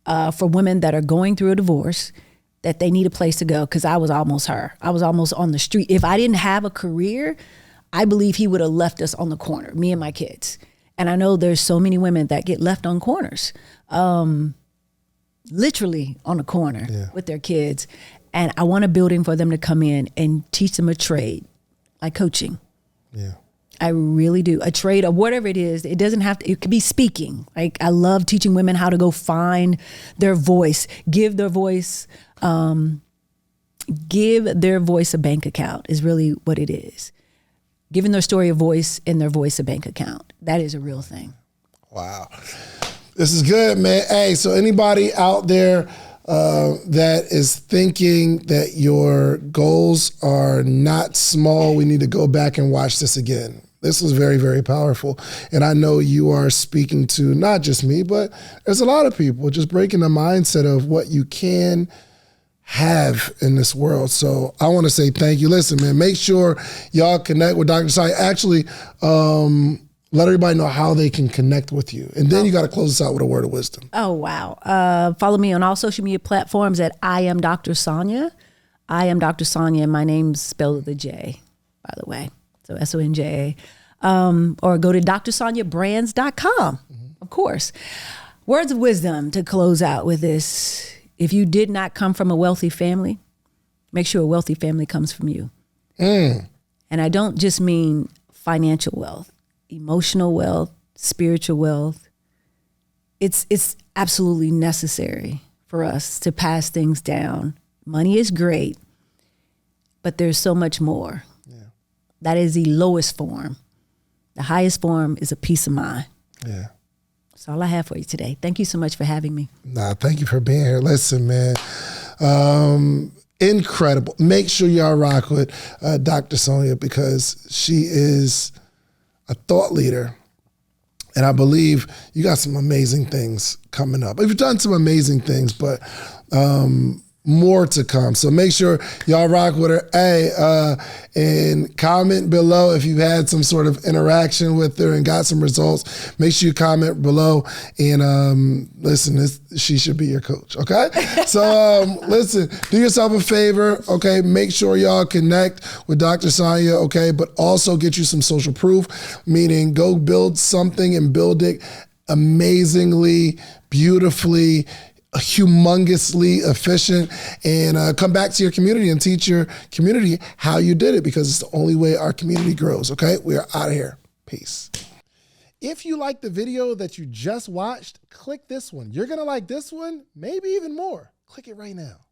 for women that are going through a divorce, that they need a place to go. Cause I was almost her. I was almost on the street. If I didn't have a career, I believe he would have left us on the corner, me and my kids. And I know there's so many women that get left on corners, literally on the corner with their kids. And I want a building for them to come in and teach them a trade, like coaching. Yeah. I really do. A trade or whatever it is. It doesn't have to, it could be speaking. Like I love teaching women how to go find their voice, give their voice a bank account is really what it is. Giving their story a voice and their voice a bank account. That is a real thing. Wow. This is good, man. Hey, so anybody out there that is thinking that your goals are not small, we need to go back and watch this again. This was very, very powerful. And I know you are speaking to not just me, but there's a lot of people just breaking the mindset of what you can have in this world. So I want to say thank you. Listen, man, make sure y'all connect with Dr. Sonja. Actually, let everybody know how they can connect with you. And then you got to close us out with a word of wisdom. Oh, wow. Follow me on all social media platforms at I am Dr. Sonja. I am Dr. Sonja, and my name's spelled with a J, by the way. So Sonja. Or go to drsonjabrands.com, of course. Words of wisdom to close out with this. If you did not come from a wealthy family, make sure a wealthy family comes from you. And I don't just mean financial wealth, emotional wealth, spiritual wealth. It's absolutely necessary for us to pass things down. Money is great, but there's so much more. Yeah. That is the lowest form. The highest form is a peace of mind. Yeah. That's all I have for you today. Thank you so much for having me. Nah, thank you for being here. Listen, man, incredible. Make sure y'all rock with Dr. Sonja, because she is a thought leader. And I believe you got some amazing things coming up. You've done some amazing things, but more to come. So make sure y'all rock with her. Hey, and comment below if you had some sort of interaction with her and got some results. Make sure you comment below. And listen, she should be your coach, okay? So listen, do yourself a favor, okay? Make sure y'all connect with Dr. Sonja, okay? But also get you some social proof, meaning go build something and build it amazingly, beautifully, humongously efficient, and come back to your community and teach your community how you did it, because it's the only way our community grows, okay? We are out of here. Peace. If you like the video that you just watched, click this one. You're going to like this one, maybe even more. Click it right now.